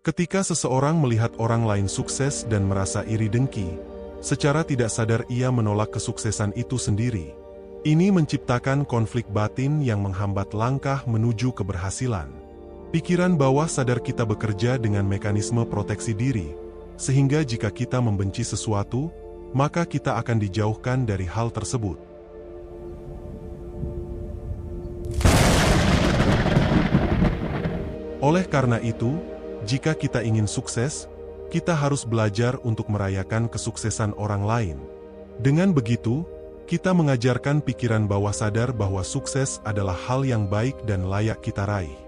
Ketika seseorang melihat orang lain sukses dan merasa iri dengki, secara tidak sadar ia menolak kesuksesan itu sendiri. Ini menciptakan konflik batin yang menghambat langkah menuju keberhasilan. Pikiran bawah sadar kita bekerja dengan mekanisme proteksi diri, sehingga jika kita membenci sesuatu, maka kita akan dijauhkan dari hal tersebut. Oleh karena itu, jika kita ingin sukses, kita harus belajar untuk merayakan kesuksesan orang lain. Dengan begitu, kita mengajarkan pikiran bawah sadar bahwa sukses adalah hal yang baik dan layak kita raih.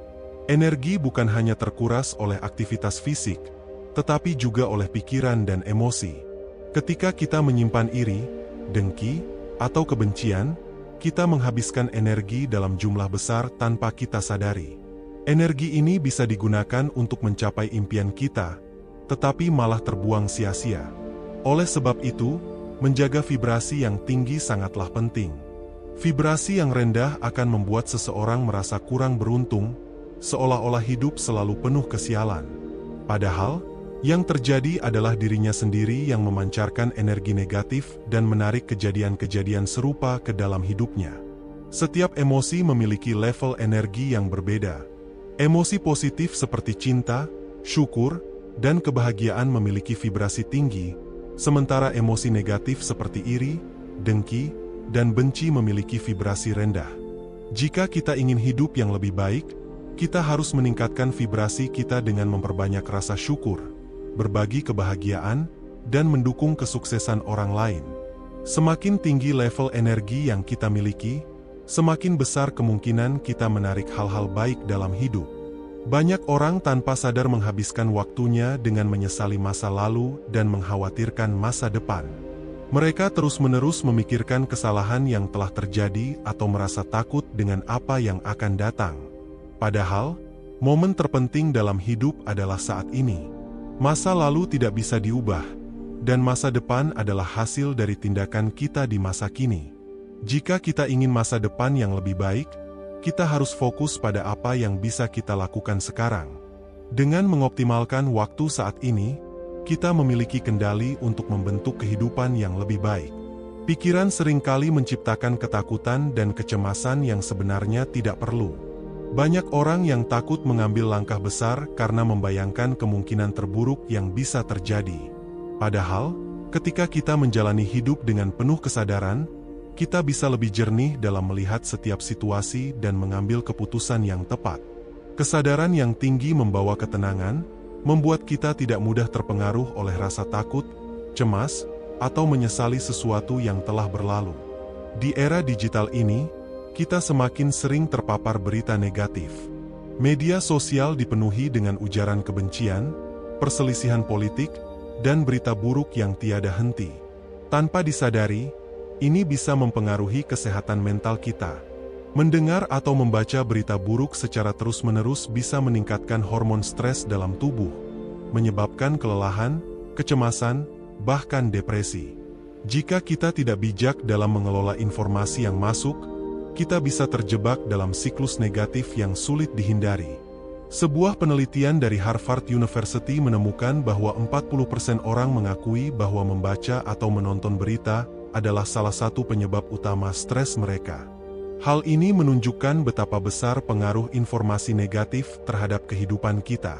Energi bukan hanya terkuras oleh aktivitas fisik, tetapi juga oleh pikiran dan emosi. Ketika kita menyimpan iri, dengki, atau kebencian, kita menghabiskan energi dalam jumlah besar tanpa kita sadari. Energi ini bisa digunakan untuk mencapai impian kita, tetapi malah terbuang sia-sia. Oleh sebab itu, menjaga vibrasi yang tinggi sangatlah penting. Vibrasi yang rendah akan membuat seseorang merasa kurang beruntung, seolah-olah hidup selalu penuh kesialan. Padahal, yang terjadi adalah dirinya sendiri yang memancarkan energi negatif dan menarik kejadian-kejadian serupa ke dalam hidupnya. Setiap emosi memiliki level energi yang berbeda. Emosi positif seperti cinta, syukur, dan kebahagiaan memiliki vibrasi tinggi, sementara emosi negatif seperti iri, dengki, dan benci memiliki vibrasi rendah. Jika kita ingin hidup yang lebih baik, kita harus meningkatkan vibrasi kita dengan memperbanyak rasa syukur, berbagi kebahagiaan, dan mendukung kesuksesan orang lain. Semakin tinggi level energi yang kita miliki, semakin besar kemungkinan kita menarik hal-hal baik dalam hidup. Banyak orang tanpa sadar menghabiskan waktunya dengan menyesali masa lalu dan mengkhawatirkan masa depan. Mereka terus-menerus memikirkan kesalahan yang telah terjadi atau merasa takut dengan apa yang akan datang. Padahal, momen terpenting dalam hidup adalah saat ini. Masa lalu tidak bisa diubah, dan masa depan adalah hasil dari tindakan kita di masa kini. Jika kita ingin masa depan yang lebih baik, kita harus fokus pada apa yang bisa kita lakukan sekarang. Dengan mengoptimalkan waktu saat ini, kita memiliki kendali untuk membentuk kehidupan yang lebih baik. Pikiran seringkali menciptakan ketakutan dan kecemasan yang sebenarnya tidak perlu. Banyak orang yang takut mengambil langkah besar karena membayangkan kemungkinan terburuk yang bisa terjadi. Padahal, ketika kita menjalani hidup dengan penuh kesadaran, kita bisa lebih jernih dalam melihat setiap situasi dan mengambil keputusan yang tepat. Kesadaran yang tinggi membawa ketenangan, membuat kita tidak mudah terpengaruh oleh rasa takut, cemas, atau menyesali sesuatu yang telah berlalu. Di era digital ini, kita semakin sering terpapar berita negatif. Media sosial dipenuhi dengan ujaran kebencian, perselisihan politik, dan berita buruk yang tiada henti. Tanpa disadari, ini bisa mempengaruhi kesehatan mental kita. Mendengar atau membaca berita buruk secara terus-menerus bisa meningkatkan hormon stres dalam tubuh, menyebabkan kelelahan, kecemasan, bahkan depresi. Jika kita tidak bijak dalam mengelola informasi yang masuk, kita bisa terjebak dalam siklus negatif yang sulit dihindari. Sebuah penelitian dari Harvard University menemukan bahwa 40% orang mengakui bahwa membaca atau menonton berita adalah salah satu penyebab utama stres mereka. Hal ini menunjukkan betapa besar pengaruh informasi negatif terhadap kehidupan kita.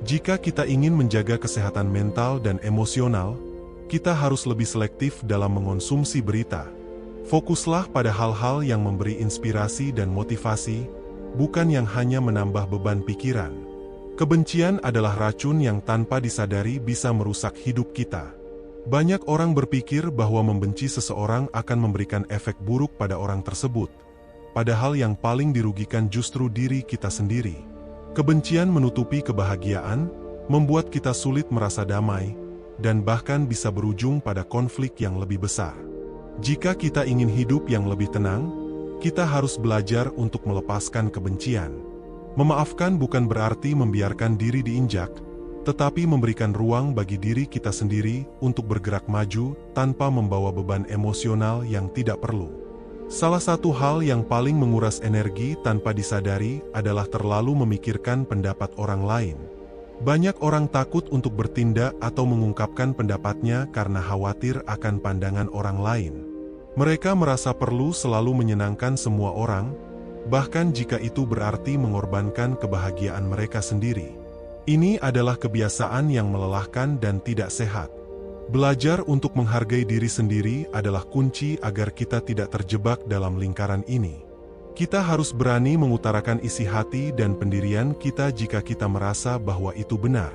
Jika kita ingin menjaga kesehatan mental dan emosional, kita harus lebih selektif dalam mengonsumsi berita. Fokuslah pada hal-hal yang memberi inspirasi dan motivasi, bukan yang hanya menambah beban pikiran. Kebencian adalah racun yang tanpa disadari bisa merusak hidup kita. Banyak orang berpikir bahwa membenci seseorang akan memberikan efek buruk pada orang tersebut. Padahal yang paling dirugikan justru diri kita sendiri. Kebencian menutupi kebahagiaan, membuat kita sulit merasa damai, dan bahkan bisa berujung pada konflik yang lebih besar. Jika kita ingin hidup yang lebih tenang, kita harus belajar untuk melepaskan kebencian. Memaafkan bukan berarti membiarkan diri diinjak, tetapi memberikan ruang bagi diri kita sendiri untuk bergerak maju tanpa membawa beban emosional yang tidak perlu. Salah satu hal yang paling menguras energi tanpa disadari adalah terlalu memikirkan pendapat orang lain. Banyak orang takut untuk bertindak atau mengungkapkan pendapatnya karena khawatir akan pandangan orang lain. Mereka merasa perlu selalu menyenangkan semua orang, bahkan jika itu berarti mengorbankan kebahagiaan mereka sendiri. Ini adalah kebiasaan yang melelahkan dan tidak sehat. Belajar untuk menghargai diri sendiri adalah kunci agar kita tidak terjebak dalam lingkaran ini. Kita harus berani mengutarakan isi hati dan pendirian kita jika kita merasa bahwa itu benar.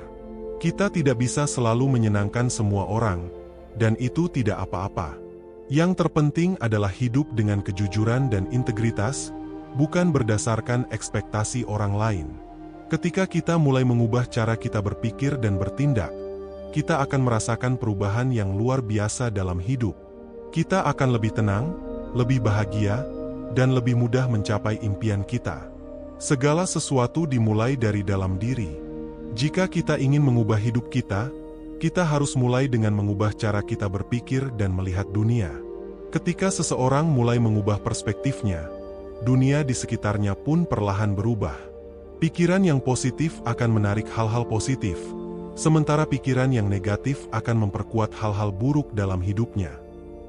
Kita tidak bisa selalu menyenangkan semua orang, dan itu tidak apa-apa. Yang terpenting adalah hidup dengan kejujuran dan integritas, bukan berdasarkan ekspektasi orang lain. Ketika kita mulai mengubah cara kita berpikir dan bertindak, kita akan merasakan perubahan yang luar biasa dalam hidup. Kita akan lebih tenang, lebih bahagia, dan lebih mudah mencapai impian kita. Segala sesuatu dimulai dari dalam diri. Jika kita ingin mengubah hidup kita, kita harus mulai dengan mengubah cara kita berpikir dan melihat dunia. Ketika seseorang mulai mengubah perspektifnya, dunia di sekitarnya pun perlahan berubah. Pikiran yang positif akan menarik hal-hal positif, sementara pikiran yang negatif akan memperkuat hal-hal buruk dalam hidupnya.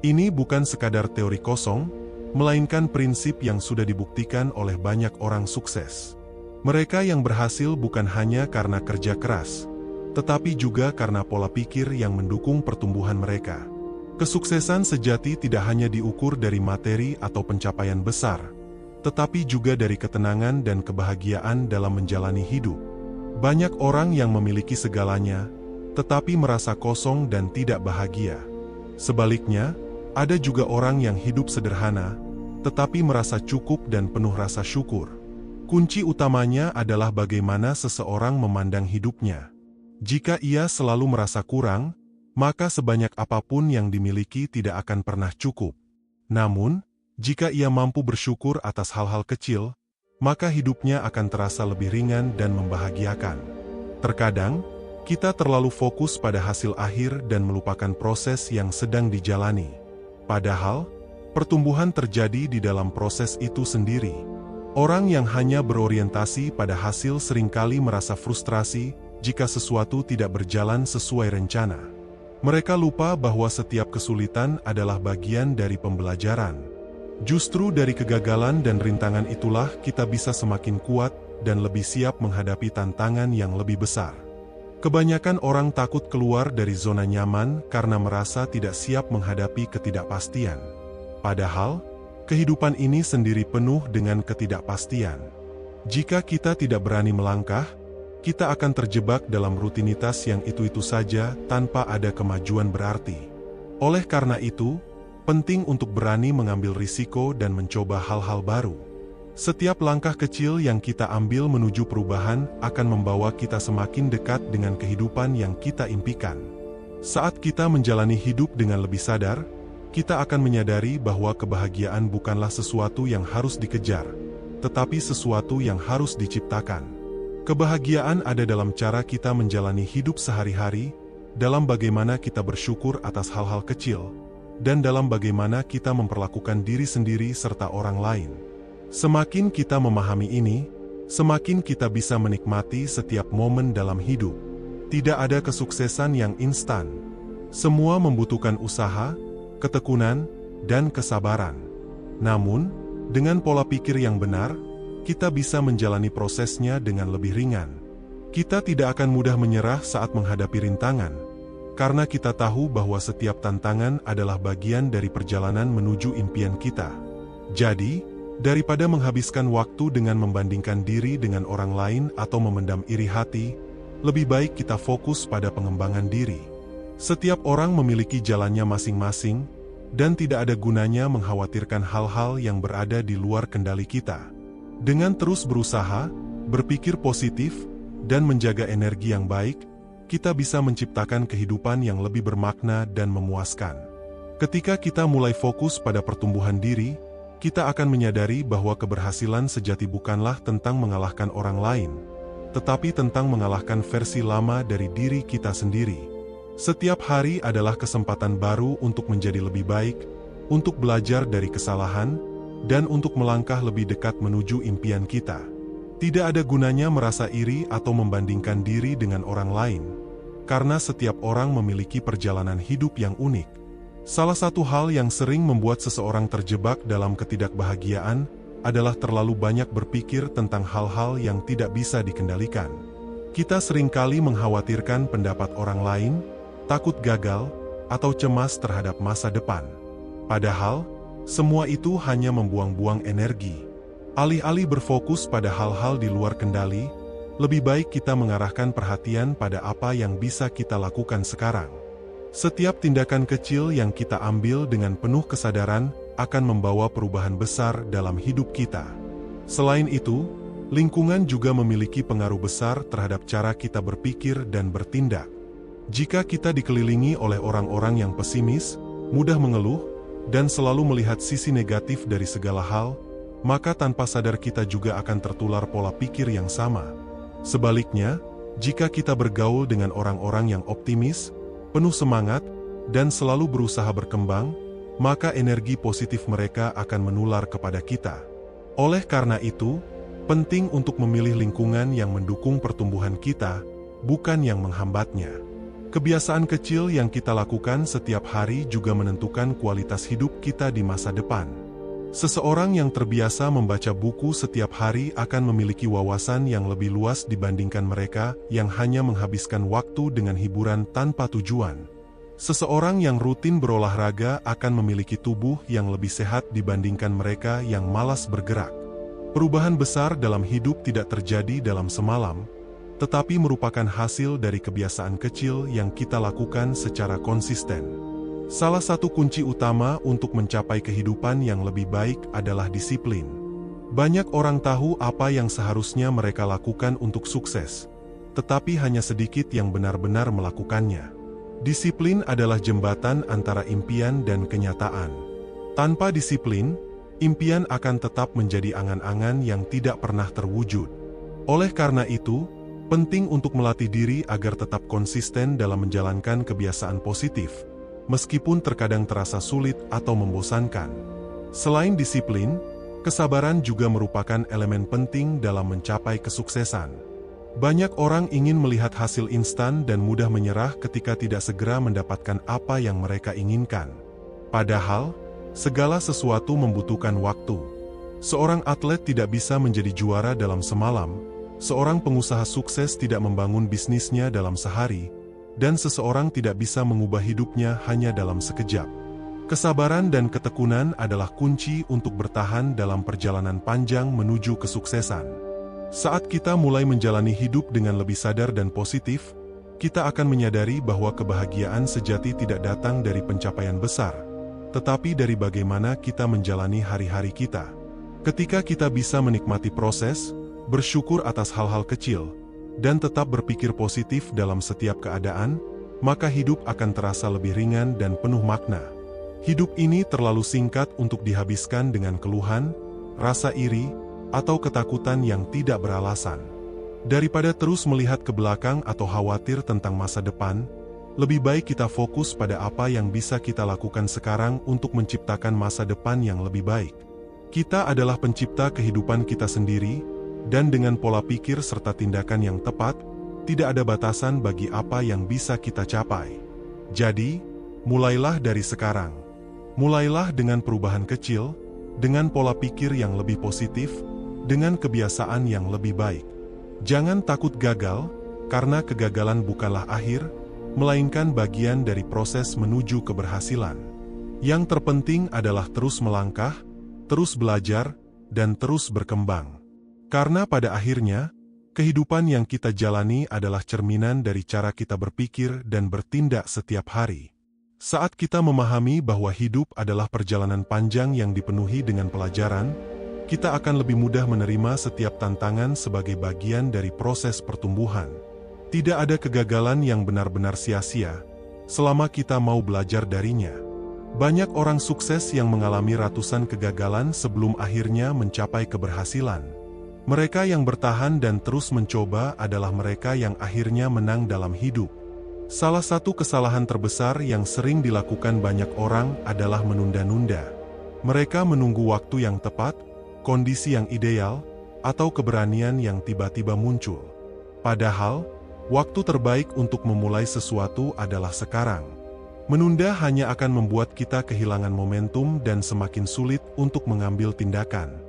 Ini bukan sekadar teori kosong, melainkan prinsip yang sudah dibuktikan oleh banyak orang sukses. Mereka yang berhasil bukan hanya karena kerja keras, tetapi juga karena pola pikir yang mendukung pertumbuhan mereka. Kesuksesan sejati tidak hanya diukur dari materi atau pencapaian besar, tetapi juga dari ketenangan dan kebahagiaan dalam menjalani hidup. Banyak orang yang memiliki segalanya, tetapi merasa kosong dan tidak bahagia. Sebaliknya, ada juga orang yang hidup sederhana, tetapi merasa cukup dan penuh rasa syukur. Kunci utamanya adalah bagaimana seseorang memandang hidupnya. Jika ia selalu merasa kurang, maka sebanyak apapun yang dimiliki tidak akan pernah cukup. Namun, jika ia mampu bersyukur atas hal-hal kecil, maka hidupnya akan terasa lebih ringan dan membahagiakan. Terkadang, kita terlalu fokus pada hasil akhir dan melupakan proses yang sedang dijalani. Padahal, pertumbuhan terjadi di dalam proses itu sendiri. Orang yang hanya berorientasi pada hasil seringkali merasa frustrasi jika sesuatu tidak berjalan sesuai rencana. Mereka lupa bahwa setiap kesulitan adalah bagian dari pembelajaran. Justru dari kegagalan dan rintangan itulah kita bisa semakin kuat dan lebih siap menghadapi tantangan yang lebih besar. Kebanyakan orang takut keluar dari zona nyaman karena merasa tidak siap menghadapi ketidakpastian. Padahal, kehidupan ini sendiri penuh dengan ketidakpastian. Jika kita tidak berani melangkah, kita akan terjebak dalam rutinitas yang itu-itu saja tanpa ada kemajuan berarti. Oleh karena itu, penting untuk berani mengambil risiko dan mencoba hal-hal baru. Setiap langkah kecil yang kita ambil menuju perubahan akan membawa kita semakin dekat dengan kehidupan yang kita impikan. Saat kita menjalani hidup dengan lebih sadar, kita akan menyadari bahwa kebahagiaan bukanlah sesuatu yang harus dikejar, tetapi sesuatu yang harus diciptakan. Kebahagiaan ada dalam cara kita menjalani hidup sehari-hari, dalam bagaimana kita bersyukur atas hal-hal kecil, dan dalam bagaimana kita memperlakukan diri sendiri serta orang lain. Semakin kita memahami ini, semakin kita bisa menikmati setiap momen dalam hidup. Tidak ada kesuksesan yang instan. Semua membutuhkan usaha, ketekunan, dan kesabaran. Namun, dengan pola pikir yang benar, kita bisa menjalani prosesnya dengan lebih ringan. Kita tidak akan mudah menyerah saat menghadapi rintangan, karena kita tahu bahwa setiap tantangan adalah bagian dari perjalanan menuju impian kita. Jadi, daripada menghabiskan waktu dengan membandingkan diri dengan orang lain atau memendam iri hati, lebih baik kita fokus pada pengembangan diri. Setiap orang memiliki jalannya masing-masing, dan tidak ada gunanya mengkhawatirkan hal-hal yang berada di luar kendali kita. Dengan terus berusaha, berpikir positif, dan menjaga energi yang baik, kita bisa menciptakan kehidupan yang lebih bermakna dan memuaskan. Ketika kita mulai fokus pada pertumbuhan diri, kita akan menyadari bahwa keberhasilan sejati bukanlah tentang mengalahkan orang lain, tetapi tentang mengalahkan versi lama dari diri kita sendiri. Setiap hari adalah kesempatan baru untuk menjadi lebih baik, untuk belajar dari kesalahan, dan untuk melangkah lebih dekat menuju impian kita. Tidak ada gunanya merasa iri atau membandingkan diri dengan orang lain, karena setiap orang memiliki perjalanan hidup yang unik. Salah satu hal yang sering membuat seseorang terjebak dalam ketidakbahagiaan adalah terlalu banyak berpikir tentang hal-hal yang tidak bisa dikendalikan. Kita seringkali mengkhawatirkan pendapat orang lain, takut gagal, atau cemas terhadap masa depan. Padahal, semua itu hanya membuang-buang energi. Alih-alih berfokus pada hal-hal di luar kendali, lebih baik kita mengarahkan perhatian pada apa yang bisa kita lakukan sekarang. Setiap tindakan kecil yang kita ambil dengan penuh kesadaran akan membawa perubahan besar dalam hidup kita. Selain itu, lingkungan juga memiliki pengaruh besar terhadap cara kita berpikir dan bertindak. Jika kita dikelilingi oleh orang-orang yang pesimis, mudah mengeluh, dan selalu melihat sisi negatif dari segala hal, maka tanpa sadar kita juga akan tertular pola pikir yang sama. Sebaliknya, jika kita bergaul dengan orang-orang yang optimis, penuh semangat, dan selalu berusaha berkembang, maka energi positif mereka akan menular kepada kita. Oleh karena itu, penting untuk memilih lingkungan yang mendukung pertumbuhan kita, bukan yang menghambatnya. Kebiasaan kecil yang kita lakukan setiap hari juga menentukan kualitas hidup kita di masa depan. Seseorang yang terbiasa membaca buku setiap hari akan memiliki wawasan yang lebih luas dibandingkan mereka yang hanya menghabiskan waktu dengan hiburan tanpa tujuan. Seseorang yang rutin berolahraga akan memiliki tubuh yang lebih sehat dibandingkan mereka yang malas bergerak. Perubahan besar dalam hidup tidak terjadi dalam semalam, tetapi merupakan hasil dari kebiasaan kecil yang kita lakukan secara konsisten. Salah satu kunci utama untuk mencapai kehidupan yang lebih baik adalah disiplin. Banyak orang tahu apa yang seharusnya mereka lakukan untuk sukses, tetapi hanya sedikit yang benar-benar melakukannya. Disiplin adalah jembatan antara impian dan kenyataan. Tanpa disiplin, impian akan tetap menjadi angan-angan yang tidak pernah terwujud. Oleh karena itu, penting untuk melatih diri agar tetap konsisten dalam menjalankan kebiasaan positif, meskipun terkadang terasa sulit atau membosankan. Selain disiplin, kesabaran juga merupakan elemen penting dalam mencapai kesuksesan. Banyak orang ingin melihat hasil instan dan mudah menyerah ketika tidak segera mendapatkan apa yang mereka inginkan. Padahal, segala sesuatu membutuhkan waktu. Seorang atlet tidak bisa menjadi juara dalam semalam, seorang pengusaha sukses tidak membangun bisnisnya dalam sehari, dan seseorang tidak bisa mengubah hidupnya hanya dalam sekejap. Kesabaran dan ketekunan adalah kunci untuk bertahan dalam perjalanan panjang menuju kesuksesan. Saat kita mulai menjalani hidup dengan lebih sadar dan positif, kita akan menyadari bahwa kebahagiaan sejati tidak datang dari pencapaian besar, tetapi dari bagaimana kita menjalani hari-hari kita. Ketika kita bisa menikmati proses, bersyukur atas hal-hal kecil, dan tetap berpikir positif dalam setiap keadaan, maka hidup akan terasa lebih ringan dan penuh makna. Hidup ini terlalu singkat untuk dihabiskan dengan keluhan, rasa iri, atau ketakutan yang tidak beralasan. Daripada terus melihat ke belakang atau khawatir tentang masa depan, lebih baik kita fokus pada apa yang bisa kita lakukan sekarang untuk menciptakan masa depan yang lebih baik. Kita adalah pencipta kehidupan kita sendiri, dan dengan pola pikir serta tindakan yang tepat, tidak ada batasan bagi apa yang bisa kita capai. Jadi, mulailah dari sekarang. Mulailah dengan perubahan kecil, dengan pola pikir yang lebih positif, dengan kebiasaan yang lebih baik. Jangan takut gagal, karena kegagalan bukanlah akhir, melainkan bagian dari proses menuju keberhasilan. Yang terpenting adalah terus melangkah, terus belajar, dan terus berkembang. Karena pada akhirnya, kehidupan yang kita jalani adalah cerminan dari cara kita berpikir dan bertindak setiap hari. Saat kita memahami bahwa hidup adalah perjalanan panjang yang dipenuhi dengan pelajaran, kita akan lebih mudah menerima setiap tantangan sebagai bagian dari proses pertumbuhan. Tidak ada kegagalan yang benar-benar sia-sia, selama kita mau belajar darinya. Banyak orang sukses yang mengalami ratusan kegagalan sebelum akhirnya mencapai keberhasilan. Mereka yang bertahan dan terus mencoba adalah mereka yang akhirnya menang dalam hidup. Salah satu kesalahan terbesar yang sering dilakukan banyak orang adalah menunda-nunda. Mereka menunggu waktu yang tepat, kondisi yang ideal, atau keberanian yang tiba-tiba muncul. Padahal, waktu terbaik untuk memulai sesuatu adalah sekarang. Menunda hanya akan membuat kita kehilangan momentum dan semakin sulit untuk mengambil tindakan.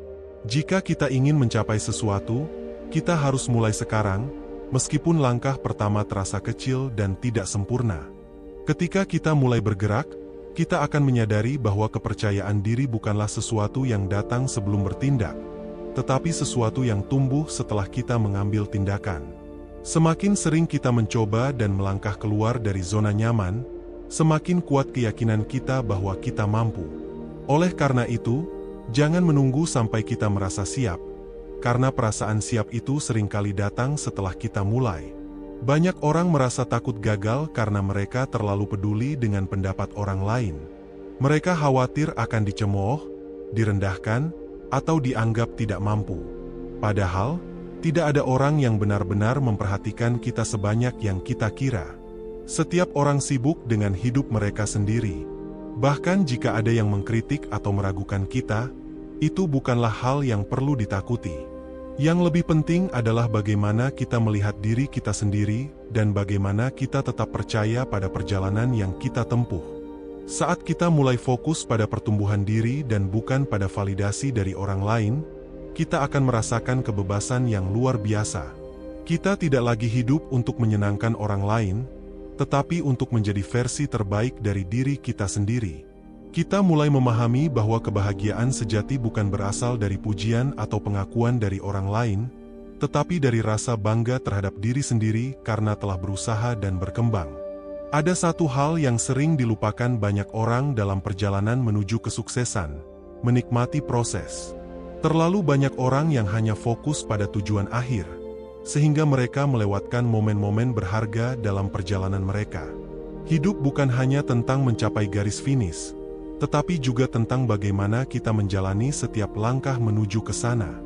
Jika kita ingin mencapai sesuatu, kita harus mulai sekarang, meskipun langkah pertama terasa kecil dan tidak sempurna. Ketika kita mulai bergerak, kita akan menyadari bahwa kepercayaan diri bukanlah sesuatu yang datang sebelum bertindak, tetapi sesuatu yang tumbuh setelah kita mengambil tindakan. Semakin sering kita mencoba dan melangkah keluar dari zona nyaman, semakin kuat keyakinan kita bahwa kita mampu. Oleh karena itu, jangan menunggu sampai kita merasa siap, karena perasaan siap itu seringkali datang setelah kita mulai. Banyak orang merasa takut gagal karena mereka terlalu peduli dengan pendapat orang lain. Mereka khawatir akan dicemooh, direndahkan, atau dianggap tidak mampu. Padahal, tidak ada orang yang benar-benar memperhatikan kita sebanyak yang kita kira. Setiap orang sibuk dengan hidup mereka sendiri. Bahkan jika ada yang mengkritik atau meragukan kita, itu bukanlah hal yang perlu ditakuti. Yang lebih penting adalah bagaimana kita melihat diri kita sendiri dan bagaimana kita tetap percaya pada perjalanan yang kita tempuh. Saat kita mulai fokus pada pertumbuhan diri dan bukan pada validasi dari orang lain, kita akan merasakan kebebasan yang luar biasa. Kita tidak lagi hidup untuk menyenangkan orang lain, tetapi untuk menjadi versi terbaik dari diri kita sendiri. Kita mulai memahami bahwa kebahagiaan sejati bukan berasal dari pujian atau pengakuan dari orang lain, tetapi dari rasa bangga terhadap diri sendiri karena telah berusaha dan berkembang. Ada satu hal yang sering dilupakan banyak orang dalam perjalanan menuju kesuksesan: menikmati proses. Terlalu banyak orang yang hanya fokus pada tujuan akhir, sehingga mereka melewatkan momen-momen berharga dalam perjalanan mereka. Hidup bukan hanya tentang mencapai garis finish, tetapi juga tentang bagaimana kita menjalani setiap langkah menuju ke sana.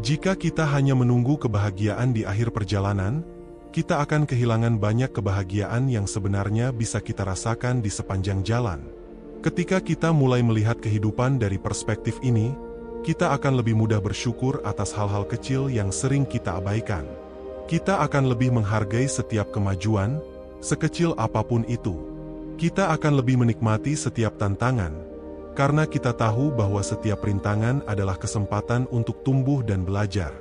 Jika kita hanya menunggu kebahagiaan di akhir perjalanan, kita akan kehilangan banyak kebahagiaan yang sebenarnya bisa kita rasakan di sepanjang jalan. Ketika kita mulai melihat kehidupan dari perspektif ini, kita akan lebih mudah bersyukur atas hal-hal kecil yang sering kita abaikan. Kita akan lebih menghargai setiap kemajuan, sekecil apapun itu. Kita akan lebih menikmati setiap tantangan, karena kita tahu bahwa setiap rintangan adalah kesempatan untuk tumbuh dan belajar.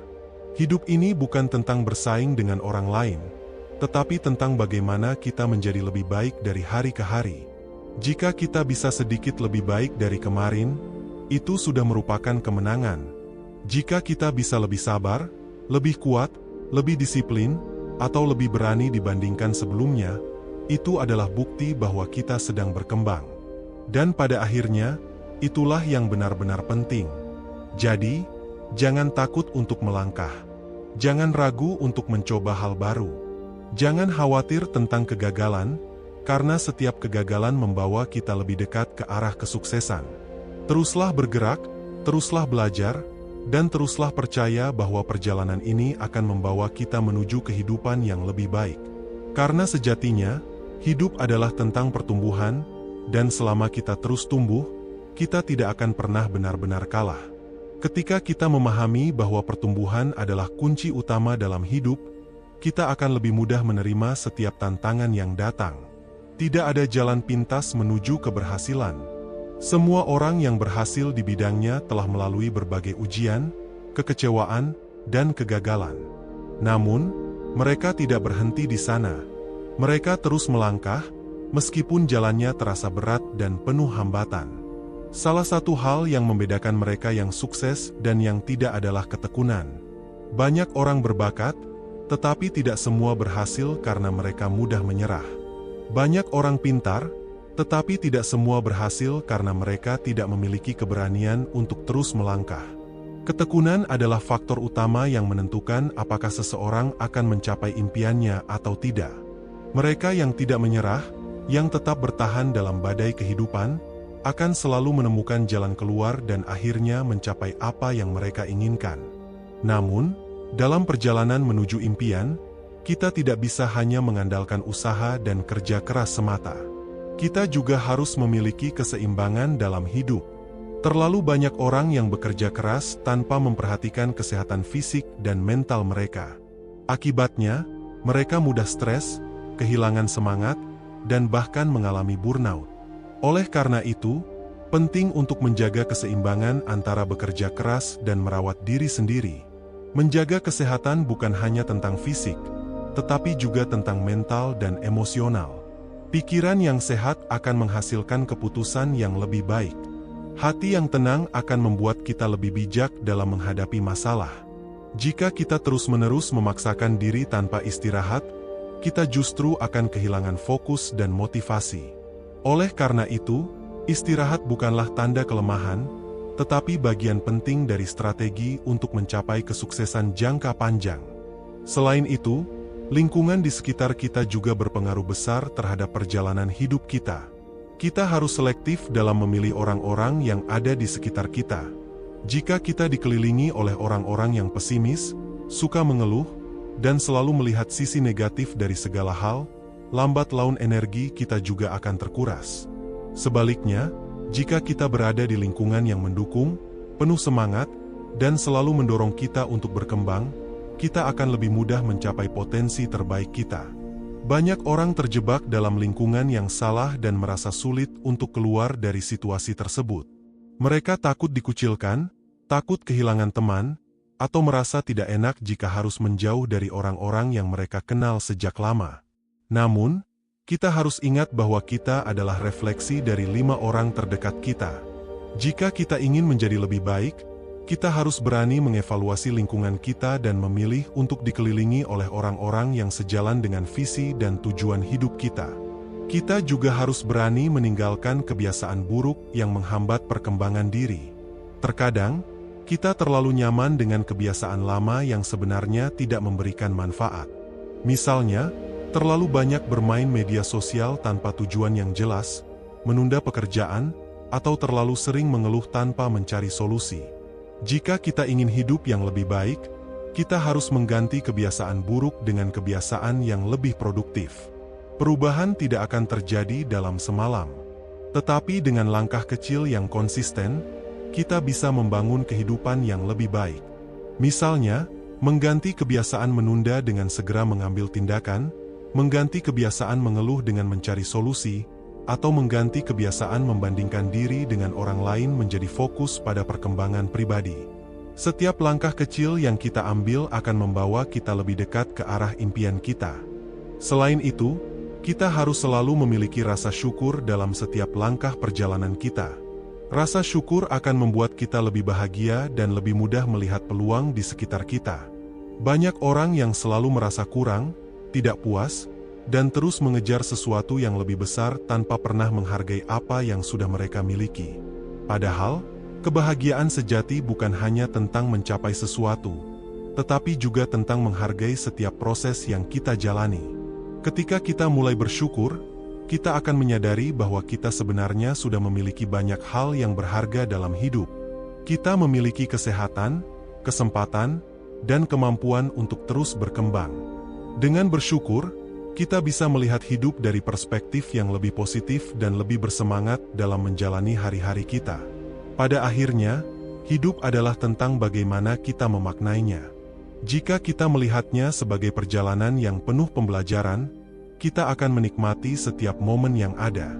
Hidup ini bukan tentang bersaing dengan orang lain, tetapi tentang bagaimana kita menjadi lebih baik dari hari ke hari. Jika kita bisa sedikit lebih baik dari kemarin, itu sudah merupakan kemenangan. Jika kita bisa lebih sabar, lebih kuat, lebih disiplin, atau lebih berani dibandingkan sebelumnya, itu adalah bukti bahwa kita sedang berkembang. Dan pada akhirnya, itulah yang benar-benar penting. Jadi, jangan takut untuk melangkah. Jangan ragu untuk mencoba hal baru. Jangan khawatir tentang kegagalan, karena setiap kegagalan membawa kita lebih dekat ke arah kesuksesan. Teruslah bergerak, teruslah belajar, dan teruslah percaya bahwa perjalanan ini akan membawa kita menuju kehidupan yang lebih baik. Karena sejatinya, hidup adalah tentang pertumbuhan, dan selama kita terus tumbuh, kita tidak akan pernah benar-benar kalah. Ketika kita memahami bahwa pertumbuhan adalah kunci utama dalam hidup, kita akan lebih mudah menerima setiap tantangan yang datang. Tidak ada jalan pintas menuju keberhasilan. Semua orang yang berhasil di bidangnya telah melalui berbagai ujian, kekecewaan, dan kegagalan. Namun, mereka tidak berhenti di sana. Mereka terus melangkah, meskipun jalannya terasa berat dan penuh hambatan. Salah satu hal yang membedakan mereka yang sukses dan yang tidak adalah ketekunan. Banyak orang berbakat, tetapi tidak semua berhasil karena mereka mudah menyerah. Banyak orang pintar, tetapi tidak semua berhasil karena mereka tidak memiliki keberanian untuk terus melangkah. Ketekunan adalah faktor utama yang menentukan apakah seseorang akan mencapai impiannya atau tidak. Mereka yang tidak menyerah, yang tetap bertahan dalam badai kehidupan, akan selalu menemukan jalan keluar dan akhirnya mencapai apa yang mereka inginkan. Namun, dalam perjalanan menuju impian, kita tidak bisa hanya mengandalkan usaha dan kerja keras semata. Kita juga harus memiliki keseimbangan dalam hidup. Terlalu banyak orang yang bekerja keras tanpa memperhatikan kesehatan fisik dan mental mereka. Akibatnya, mereka mudah stres, kehilangan semangat, dan bahkan mengalami burnout. Oleh karena itu, penting untuk menjaga keseimbangan antara bekerja keras dan merawat diri sendiri. Menjaga kesehatan bukan hanya tentang fisik, tetapi juga tentang mental dan emosional. Pikiran yang sehat akan menghasilkan keputusan yang lebih baik. Hati yang tenang akan membuat kita lebih bijak dalam menghadapi masalah. Jika kita terus-menerus memaksakan diri tanpa istirahat, kita justru akan kehilangan fokus dan motivasi. Oleh karena itu, istirahat bukanlah tanda kelemahan, tetapi bagian penting dari strategi untuk mencapai kesuksesan jangka panjang. Selain itu, lingkungan di sekitar kita juga berpengaruh besar terhadap perjalanan hidup kita. Kita harus selektif dalam memilih orang-orang yang ada di sekitar kita. Jika kita dikelilingi oleh orang-orang yang pesimis, suka mengeluh, dan selalu melihat sisi negatif dari segala hal, lambat laun energi kita juga akan terkuras. Sebaliknya, jika kita berada di lingkungan yang mendukung, penuh semangat, dan selalu mendorong kita untuk berkembang, kita akan lebih mudah mencapai potensi terbaik kita. Banyak orang terjebak dalam lingkungan yang salah dan merasa sulit untuk keluar dari situasi tersebut. Mereka takut dikucilkan, takut kehilangan teman, atau merasa tidak enak jika harus menjauh dari orang-orang yang mereka kenal sejak lama. Namun, kita harus ingat bahwa kita adalah refleksi dari 5 orang terdekat kita. Jika kita ingin menjadi lebih baik, kita harus berani mengevaluasi lingkungan kita dan memilih untuk dikelilingi oleh orang-orang yang sejalan dengan visi dan tujuan hidup kita. Kita juga harus berani meninggalkan kebiasaan buruk yang menghambat perkembangan diri. Terkadang, kita terlalu nyaman dengan kebiasaan lama yang sebenarnya tidak memberikan manfaat. Misalnya, terlalu banyak bermain media sosial tanpa tujuan yang jelas, menunda pekerjaan, atau terlalu sering mengeluh tanpa mencari solusi. Jika kita ingin hidup yang lebih baik, kita harus mengganti kebiasaan buruk dengan kebiasaan yang lebih produktif. Perubahan tidak akan terjadi dalam semalam. Tetapi dengan langkah kecil yang konsisten, kita bisa membangun kehidupan yang lebih baik. Misalnya, mengganti kebiasaan menunda dengan segera mengambil tindakan, mengganti kebiasaan mengeluh dengan mencari solusi, atau mengganti kebiasaan membandingkan diri dengan orang lain menjadi fokus pada perkembangan pribadi. Setiap langkah kecil yang kita ambil akan membawa kita lebih dekat ke arah impian kita. Selain itu, kita harus selalu memiliki rasa syukur dalam setiap langkah perjalanan kita. Rasa syukur akan membuat kita lebih bahagia dan lebih mudah melihat peluang di sekitar kita. Banyak orang yang selalu merasa kurang, tidak puas, dan terus mengejar sesuatu yang lebih besar tanpa pernah menghargai apa yang sudah mereka miliki. Padahal, kebahagiaan sejati bukan hanya tentang mencapai sesuatu, tetapi juga tentang menghargai setiap proses yang kita jalani. Ketika kita mulai bersyukur, kita akan menyadari bahwa kita sebenarnya sudah memiliki banyak hal yang berharga dalam hidup. Kita memiliki kesehatan, kesempatan, dan kemampuan untuk terus berkembang. Dengan bersyukur, kita bisa melihat hidup dari perspektif yang lebih positif dan lebih bersemangat dalam menjalani hari-hari kita. Pada akhirnya, hidup adalah tentang bagaimana kita memaknainya. Jika kita melihatnya sebagai perjalanan yang penuh pembelajaran, kita akan menikmati setiap momen yang ada.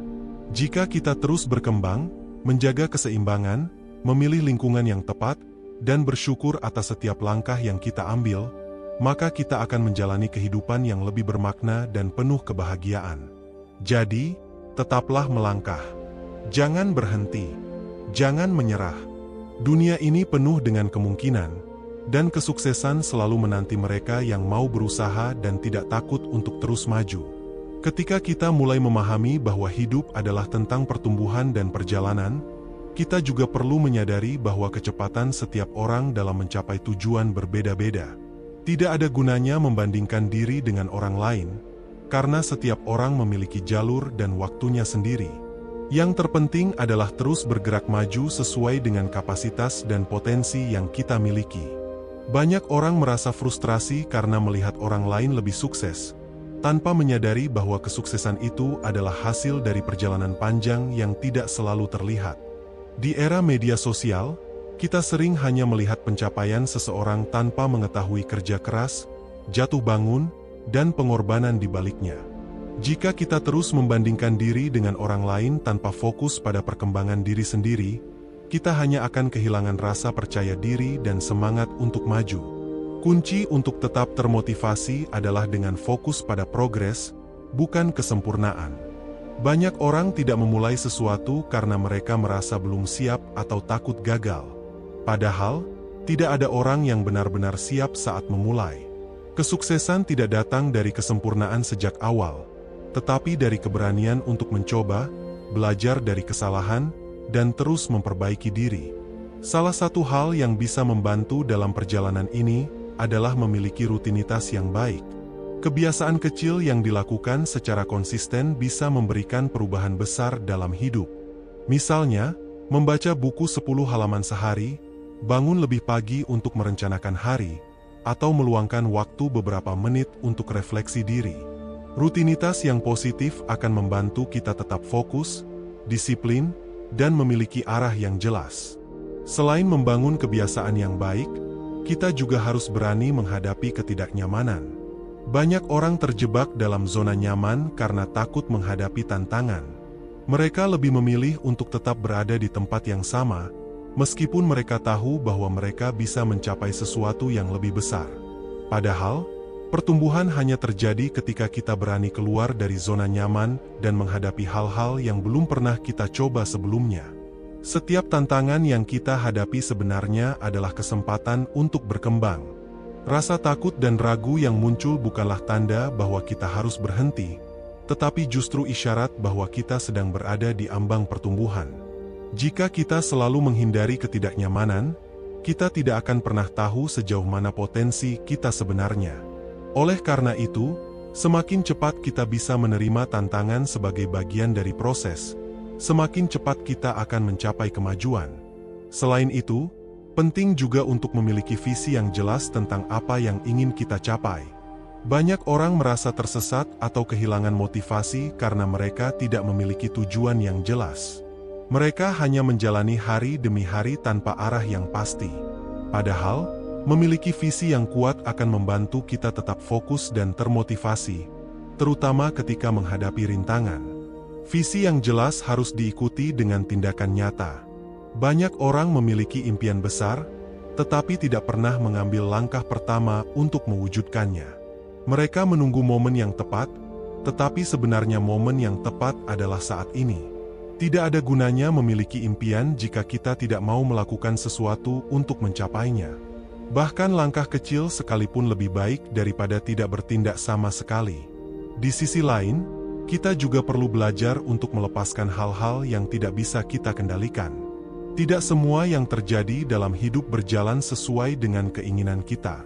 Jika kita terus berkembang, menjaga keseimbangan, memilih lingkungan yang tepat, dan bersyukur atas setiap langkah yang kita ambil, maka kita akan menjalani kehidupan yang lebih bermakna dan penuh kebahagiaan. Jadi, tetaplah melangkah. Jangan berhenti. Jangan menyerah. Dunia ini penuh dengan kemungkinan, dan kesuksesan selalu menanti mereka yang mau berusaha dan tidak takut untuk terus maju. Ketika kita mulai memahami bahwa hidup adalah tentang pertumbuhan dan perjalanan, kita juga perlu menyadari bahwa kecepatan setiap orang dalam mencapai tujuan berbeda-beda. Tidak ada gunanya membandingkan diri dengan orang lain, karena setiap orang memiliki jalur dan waktunya sendiri. Yang terpenting adalah terus bergerak maju sesuai dengan kapasitas dan potensi yang kita miliki. Banyak orang merasa frustrasi karena melihat orang lain lebih sukses, tanpa menyadari bahwa kesuksesan itu adalah hasil dari perjalanan panjang yang tidak selalu terlihat. Di era media sosial, kita sering hanya melihat pencapaian seseorang tanpa mengetahui kerja keras, jatuh bangun, dan pengorbanan di baliknya. Jika kita terus membandingkan diri dengan orang lain tanpa fokus pada perkembangan diri sendiri, kita hanya akan kehilangan rasa percaya diri dan semangat untuk maju. Kunci untuk tetap termotivasi adalah dengan fokus pada progres, bukan kesempurnaan. Banyak orang tidak memulai sesuatu karena mereka merasa belum siap atau takut gagal. Padahal, tidak ada orang yang benar-benar siap saat memulai. Kesuksesan tidak datang dari kesempurnaan sejak awal, tetapi dari keberanian untuk mencoba, belajar dari kesalahan, dan terus memperbaiki diri. Salah satu hal yang bisa membantu dalam perjalanan ini adalah memiliki rutinitas yang baik. Kebiasaan kecil yang dilakukan secara konsisten bisa memberikan perubahan besar dalam hidup. Misalnya, membaca buku 10 halaman sehari, bangun lebih pagi untuk merencanakan hari, atau meluangkan waktu beberapa menit untuk refleksi diri. Rutinitas yang positif akan membantu kita tetap fokus, disiplin, dan memiliki arah yang jelas. Selain membangun kebiasaan yang baik, kita juga harus berani menghadapi ketidaknyamanan. Banyak orang terjebak dalam zona nyaman karena takut menghadapi tantangan. Mereka lebih memilih untuk tetap berada di tempat yang sama, meskipun mereka tahu bahwa mereka bisa mencapai sesuatu yang lebih besar. Padahal, pertumbuhan hanya terjadi ketika kita berani keluar dari zona nyaman dan menghadapi hal-hal yang belum pernah kita coba sebelumnya. Setiap tantangan yang kita hadapi sebenarnya adalah kesempatan untuk berkembang. Rasa takut dan ragu yang muncul bukanlah tanda bahwa kita harus berhenti, tetapi justru isyarat bahwa kita sedang berada di ambang pertumbuhan. Jika kita selalu menghindari ketidaknyamanan, kita tidak akan pernah tahu sejauh mana potensi kita sebenarnya. Oleh karena itu, semakin cepat kita bisa menerima tantangan sebagai bagian dari proses, semakin cepat kita akan mencapai kemajuan. Selain itu, penting juga untuk memiliki visi yang jelas tentang apa yang ingin kita capai. Banyak orang merasa tersesat atau kehilangan motivasi karena mereka tidak memiliki tujuan yang jelas. Mereka hanya menjalani hari demi hari tanpa arah yang pasti. Padahal, memiliki visi yang kuat akan membantu kita tetap fokus dan termotivasi, terutama ketika menghadapi rintangan. Visi yang jelas harus diikuti dengan tindakan nyata. Banyak orang memiliki impian besar, tetapi tidak pernah mengambil langkah pertama untuk mewujudkannya. Mereka menunggu momen yang tepat, tetapi sebenarnya momen yang tepat adalah saat ini. Tidak ada gunanya memiliki impian jika kita tidak mau melakukan sesuatu untuk mencapainya. Bahkan langkah kecil sekalipun lebih baik daripada tidak bertindak sama sekali. Di sisi lain, kita juga perlu belajar untuk melepaskan hal-hal yang tidak bisa kita kendalikan. Tidak semua yang terjadi dalam hidup berjalan sesuai dengan keinginan kita.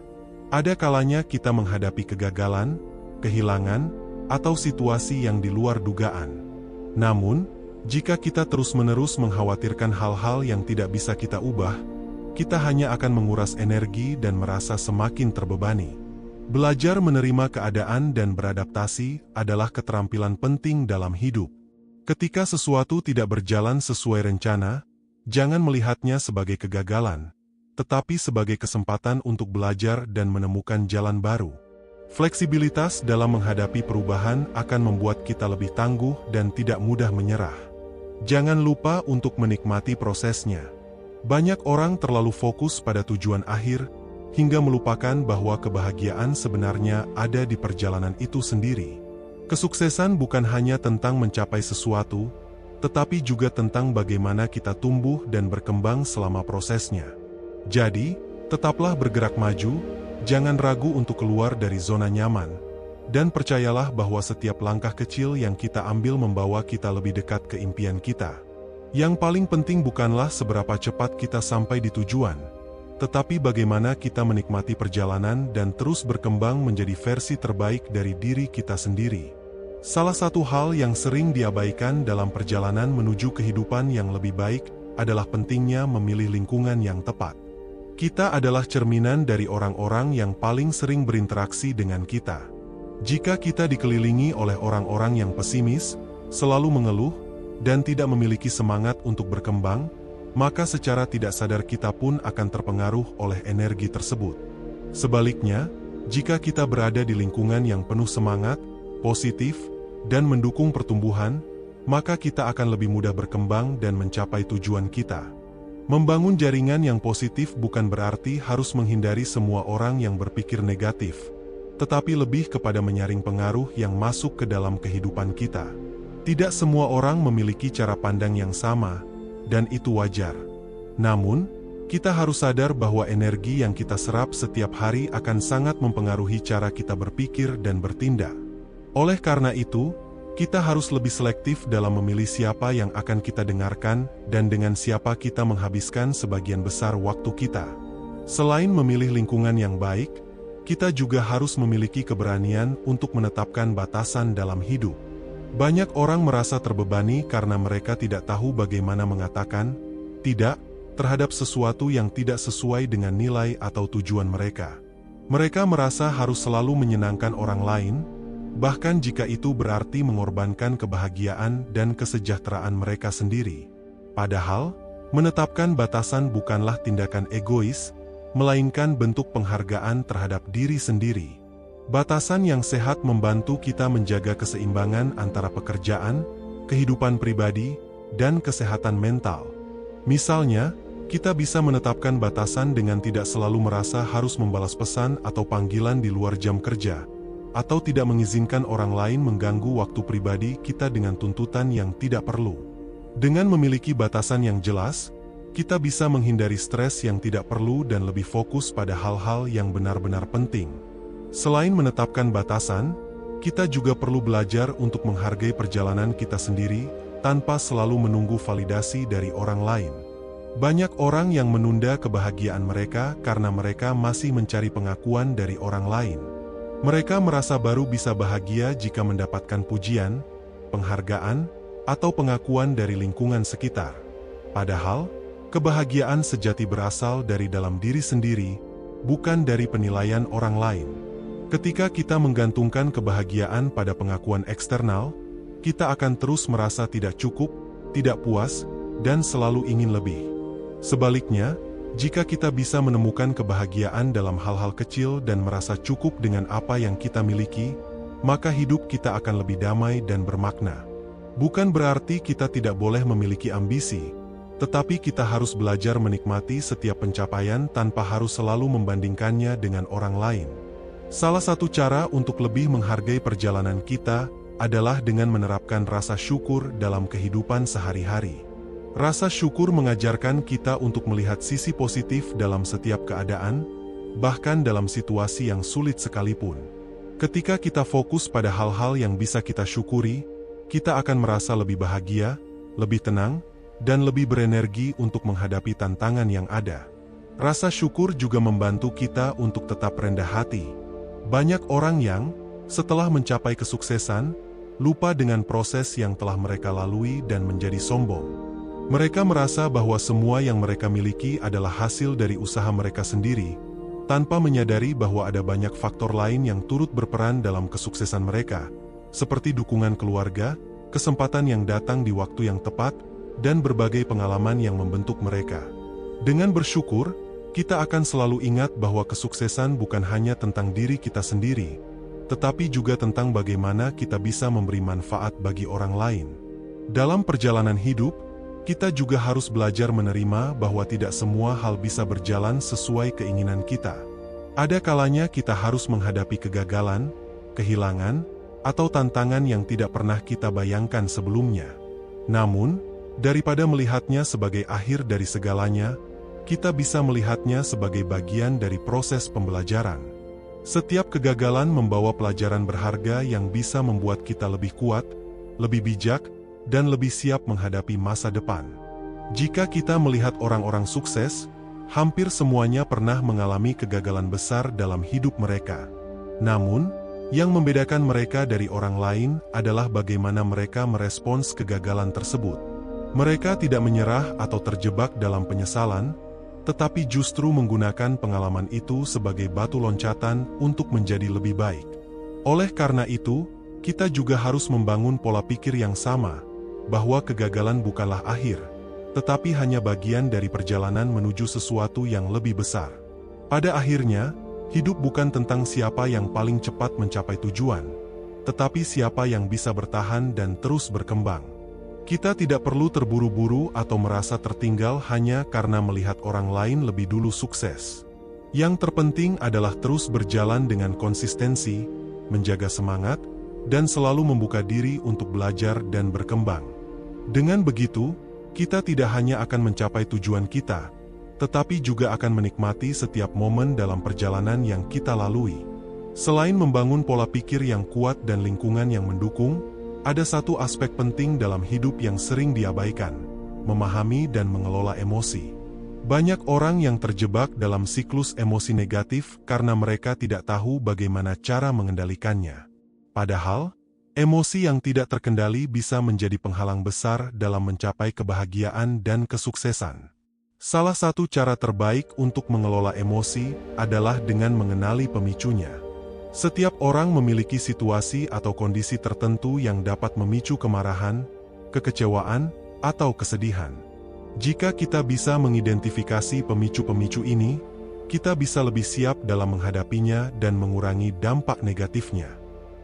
Ada kalanya kita menghadapi kegagalan, kehilangan, atau situasi yang di luar dugaan. Namun, jika kita terus-menerus mengkhawatirkan hal-hal yang tidak bisa kita ubah, kita hanya akan menguras energi dan merasa semakin terbebani. Belajar menerima keadaan dan beradaptasi adalah keterampilan penting dalam hidup. Ketika sesuatu tidak berjalan sesuai rencana, jangan melihatnya sebagai kegagalan, tetapi sebagai kesempatan untuk belajar dan menemukan jalan baru. Fleksibilitas dalam menghadapi perubahan akan membuat kita lebih tangguh dan tidak mudah menyerah. Jangan lupa untuk menikmati prosesnya. Banyak orang terlalu fokus pada tujuan akhir, hingga melupakan bahwa kebahagiaan sebenarnya ada di perjalanan itu sendiri. Kesuksesan bukan hanya tentang mencapai sesuatu, tetapi juga tentang bagaimana kita tumbuh dan berkembang selama prosesnya. Jadi, tetaplah bergerak maju, jangan ragu untuk keluar dari zona nyaman, dan percayalah bahwa setiap langkah kecil yang kita ambil membawa kita lebih dekat ke impian kita. Yang paling penting bukanlah seberapa cepat kita sampai di tujuan, tetapi bagaimana kita menikmati perjalanan dan terus berkembang menjadi versi terbaik dari diri kita sendiri. Salah satu hal yang sering diabaikan dalam perjalanan menuju kehidupan yang lebih baik adalah pentingnya memilih lingkungan yang tepat. Kita adalah cerminan dari orang-orang yang paling sering berinteraksi dengan kita. Jika kita dikelilingi oleh orang-orang yang pesimis, selalu mengeluh, dan tidak memiliki semangat untuk berkembang, maka secara tidak sadar kita pun akan terpengaruh oleh energi tersebut. Sebaliknya, jika kita berada di lingkungan yang penuh semangat, positif, dan mendukung pertumbuhan, maka kita akan lebih mudah berkembang dan mencapai tujuan kita. Membangun jaringan yang positif bukan berarti harus menghindari semua orang yang berpikir negatif, tetapi lebih kepada menyaring pengaruh yang masuk ke dalam kehidupan kita. Tidak semua orang memiliki cara pandang yang sama, dan itu wajar. Namun, kita harus sadar bahwa energi yang kita serap setiap hari akan sangat mempengaruhi cara kita berpikir dan bertindak. Oleh karena itu, kita harus lebih selektif dalam memilih siapa yang akan kita dengarkan dan dengan siapa kita menghabiskan sebagian besar waktu kita. Selain memilih lingkungan yang baik, kita juga harus memiliki keberanian untuk menetapkan batasan dalam hidup. Banyak orang merasa terbebani karena mereka tidak tahu bagaimana mengatakan tidak terhadap sesuatu yang tidak sesuai dengan nilai atau tujuan mereka. Mereka merasa harus selalu menyenangkan orang lain, bahkan jika itu berarti mengorbankan kebahagiaan dan kesejahteraan mereka sendiri. Padahal, menetapkan batasan bukanlah tindakan egois, melainkan bentuk penghargaan terhadap diri sendiri. Batasan yang sehat membantu kita menjaga keseimbangan antara pekerjaan, kehidupan pribadi, dan kesehatan mental. Misalnya, kita bisa menetapkan batasan dengan tidak selalu merasa harus membalas pesan atau panggilan di luar jam kerja, atau tidak mengizinkan orang lain mengganggu waktu pribadi kita dengan tuntutan yang tidak perlu. Dengan memiliki batasan yang jelas, kita bisa menghindari stres yang tidak perlu dan lebih fokus pada hal-hal yang benar-benar penting. Selain menetapkan batasan, kita juga perlu belajar untuk menghargai perjalanan kita sendiri tanpa selalu menunggu validasi dari orang lain. Banyak orang yang menunda kebahagiaan mereka karena mereka masih mencari pengakuan dari orang lain. Mereka merasa baru bisa bahagia jika mendapatkan pujian, penghargaan, atau pengakuan dari lingkungan sekitar. Padahal, kebahagiaan sejati berasal dari dalam diri sendiri, bukan dari penilaian orang lain. Ketika kita menggantungkan kebahagiaan pada pengakuan eksternal, kita akan terus merasa tidak cukup, tidak puas, dan selalu ingin lebih. Sebaliknya, jika kita bisa menemukan kebahagiaan dalam hal-hal kecil dan merasa cukup dengan apa yang kita miliki, maka hidup kita akan lebih damai dan bermakna. Bukan berarti kita tidak boleh memiliki ambisi, tetapi kita harus belajar menikmati setiap pencapaian tanpa harus selalu membandingkannya dengan orang lain. Salah satu cara untuk lebih menghargai perjalanan kita adalah dengan menerapkan rasa syukur dalam kehidupan sehari-hari. Rasa syukur mengajarkan kita untuk melihat sisi positif dalam setiap keadaan, bahkan dalam situasi yang sulit sekalipun. Ketika kita fokus pada hal-hal yang bisa kita syukuri, kita akan merasa lebih bahagia, lebih tenang, dan lebih berenergi untuk menghadapi tantangan yang ada. Rasa syukur juga membantu kita untuk tetap rendah hati. Banyak orang yang, setelah mencapai kesuksesan, lupa dengan proses yang telah mereka lalui dan menjadi sombong. Mereka merasa bahwa semua yang mereka miliki adalah hasil dari usaha mereka sendiri, tanpa menyadari bahwa ada banyak faktor lain yang turut berperan dalam kesuksesan mereka, seperti dukungan keluarga, kesempatan yang datang di waktu yang tepat, dan berbagai pengalaman yang membentuk mereka. Dengan bersyukur, kita akan selalu ingat bahwa kesuksesan bukan hanya tentang diri kita sendiri, tetapi juga tentang bagaimana kita bisa memberi manfaat bagi orang lain. Dalam perjalanan hidup, kita juga harus belajar menerima bahwa tidak semua hal bisa berjalan sesuai keinginan kita. Ada kalanya kita harus menghadapi kegagalan, kehilangan, atau tantangan yang tidak pernah kita bayangkan sebelumnya. Namun, daripada melihatnya sebagai akhir dari segalanya, kita bisa melihatnya sebagai bagian dari proses pembelajaran. Setiap kegagalan membawa pelajaran berharga yang bisa membuat kita lebih kuat, lebih bijak, dan lebih siap menghadapi masa depan. Jika kita melihat orang-orang sukses, hampir semuanya pernah mengalami kegagalan besar dalam hidup mereka. Namun, yang membedakan mereka dari orang lain adalah bagaimana mereka merespons kegagalan tersebut. Mereka tidak menyerah atau terjebak dalam penyesalan, tetapi justru menggunakan pengalaman itu sebagai batu loncatan untuk menjadi lebih baik. Oleh karena itu, kita juga harus membangun pola pikir yang sama, bahwa kegagalan bukanlah akhir, tetapi hanya bagian dari perjalanan menuju sesuatu yang lebih besar. Pada akhirnya, hidup bukan tentang siapa yang paling cepat mencapai tujuan, tetapi siapa yang bisa bertahan dan terus berkembang. Kita tidak perlu terburu-buru atau merasa tertinggal hanya karena melihat orang lain lebih dulu sukses. Yang terpenting adalah terus berjalan dengan konsistensi, menjaga semangat, dan selalu membuka diri untuk belajar dan berkembang. Dengan begitu, kita tidak hanya akan mencapai tujuan kita, tetapi juga akan menikmati setiap momen dalam perjalanan yang kita lalui. Selain membangun pola pikir yang kuat dan lingkungan yang mendukung, ada satu aspek penting dalam hidup yang sering diabaikan: memahami dan mengelola emosi. Banyak orang yang terjebak dalam siklus emosi negatif karena mereka tidak tahu bagaimana cara mengendalikannya. Padahal, emosi yang tidak terkendali bisa menjadi penghalang besar dalam mencapai kebahagiaan dan kesuksesan. Salah satu cara terbaik untuk mengelola emosi adalah dengan mengenali pemicunya. Setiap orang memiliki situasi atau kondisi tertentu yang dapat memicu kemarahan, kekecewaan, atau kesedihan. Jika kita bisa mengidentifikasi pemicu-pemicu ini, kita bisa lebih siap dalam menghadapinya dan mengurangi dampak negatifnya.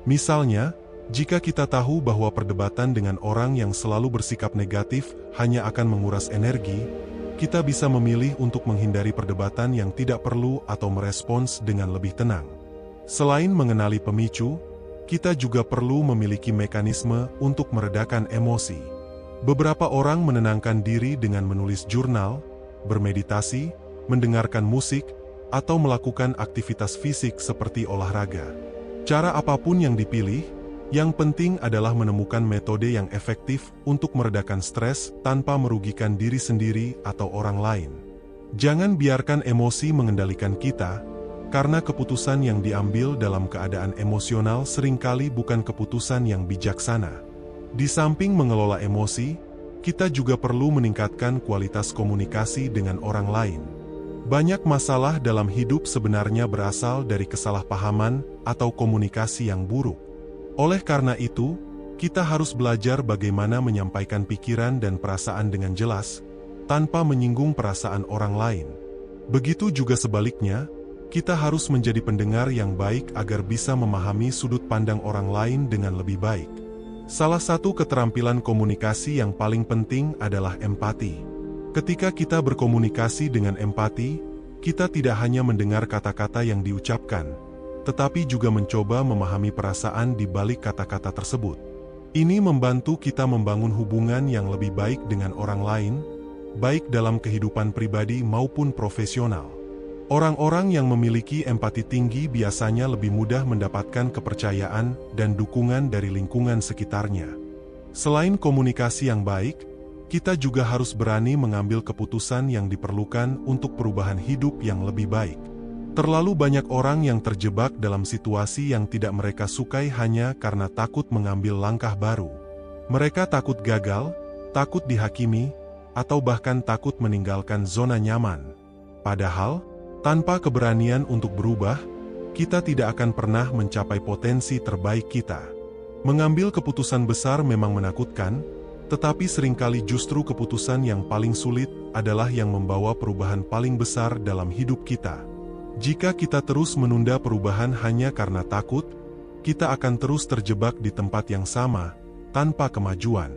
Misalnya, jika kita tahu bahwa perdebatan dengan orang yang selalu bersikap negatif hanya akan menguras energi, kita bisa memilih untuk menghindari perdebatan yang tidak perlu atau merespons dengan lebih tenang. Selain mengenali pemicu, kita juga perlu memiliki mekanisme untuk meredakan emosi. Beberapa orang menenangkan diri dengan menulis jurnal, bermeditasi, mendengarkan musik, atau melakukan aktivitas fisik seperti olahraga. Cara apapun yang dipilih, yang penting adalah menemukan metode yang efektif untuk meredakan stres tanpa merugikan diri sendiri atau orang lain. Jangan biarkan emosi mengendalikan kita, karena keputusan yang diambil dalam keadaan emosional seringkali bukan keputusan yang bijaksana. Di samping mengelola emosi, kita juga perlu meningkatkan kualitas komunikasi dengan orang lain. Banyak masalah dalam hidup sebenarnya berasal dari kesalahpahaman atau komunikasi yang buruk. Oleh karena itu, kita harus belajar bagaimana menyampaikan pikiran dan perasaan dengan jelas, tanpa menyinggung perasaan orang lain. Begitu juga sebaliknya, kita harus menjadi pendengar yang baik agar bisa memahami sudut pandang orang lain dengan lebih baik. Salah satu keterampilan komunikasi yang paling penting adalah empati. Ketika kita berkomunikasi dengan empati, kita tidak hanya mendengar kata-kata yang diucapkan, tetapi juga mencoba memahami perasaan di balik kata-kata tersebut. Ini membantu kita membangun hubungan yang lebih baik dengan orang lain, baik dalam kehidupan pribadi maupun profesional. Orang-orang yang memiliki empati tinggi biasanya lebih mudah mendapatkan kepercayaan dan dukungan dari lingkungan sekitarnya. Selain komunikasi yang baik, kita juga harus berani mengambil keputusan yang diperlukan untuk perubahan hidup yang lebih baik. Terlalu banyak orang yang terjebak dalam situasi yang tidak mereka sukai hanya karena takut mengambil langkah baru. Mereka takut gagal, takut dihakimi, atau bahkan takut meninggalkan zona nyaman. Padahal, tanpa keberanian untuk berubah, kita tidak akan pernah mencapai potensi terbaik kita. Mengambil keputusan besar memang menakutkan, tetapi seringkali justru keputusan yang paling sulit adalah yang membawa perubahan paling besar dalam hidup kita. Jika kita terus menunda perubahan hanya karena takut, kita akan terus terjebak di tempat yang sama, tanpa kemajuan.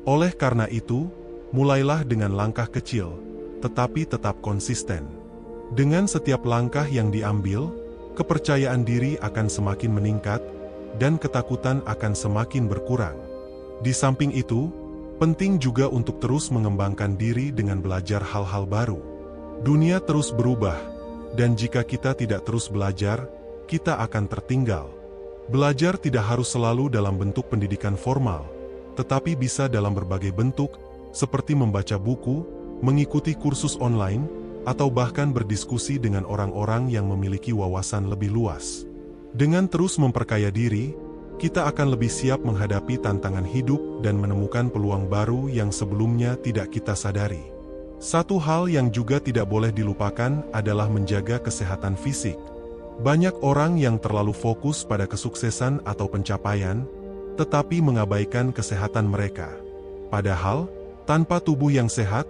Oleh karena itu, mulailah dengan langkah kecil, tetapi tetap konsisten. Dengan setiap langkah yang diambil, kepercayaan diri akan semakin meningkat, dan ketakutan akan semakin berkurang. Di samping itu, penting juga untuk terus mengembangkan diri dengan belajar hal-hal baru. Dunia terus berubah, dan jika kita tidak terus belajar, kita akan tertinggal. Belajar tidak harus selalu dalam bentuk pendidikan formal, tetapi bisa dalam berbagai bentuk, seperti membaca buku, mengikuti kursus online, atau bahkan berdiskusi dengan orang-orang yang memiliki wawasan lebih luas. Dengan terus memperkaya diri, kita akan lebih siap menghadapi tantangan hidup dan menemukan peluang baru yang sebelumnya tidak kita sadari. Satu hal yang juga tidak boleh dilupakan adalah menjaga kesehatan fisik. Banyak orang yang terlalu fokus pada kesuksesan atau pencapaian, tetapi mengabaikan kesehatan mereka. Padahal, Tanpa tubuh yang sehat,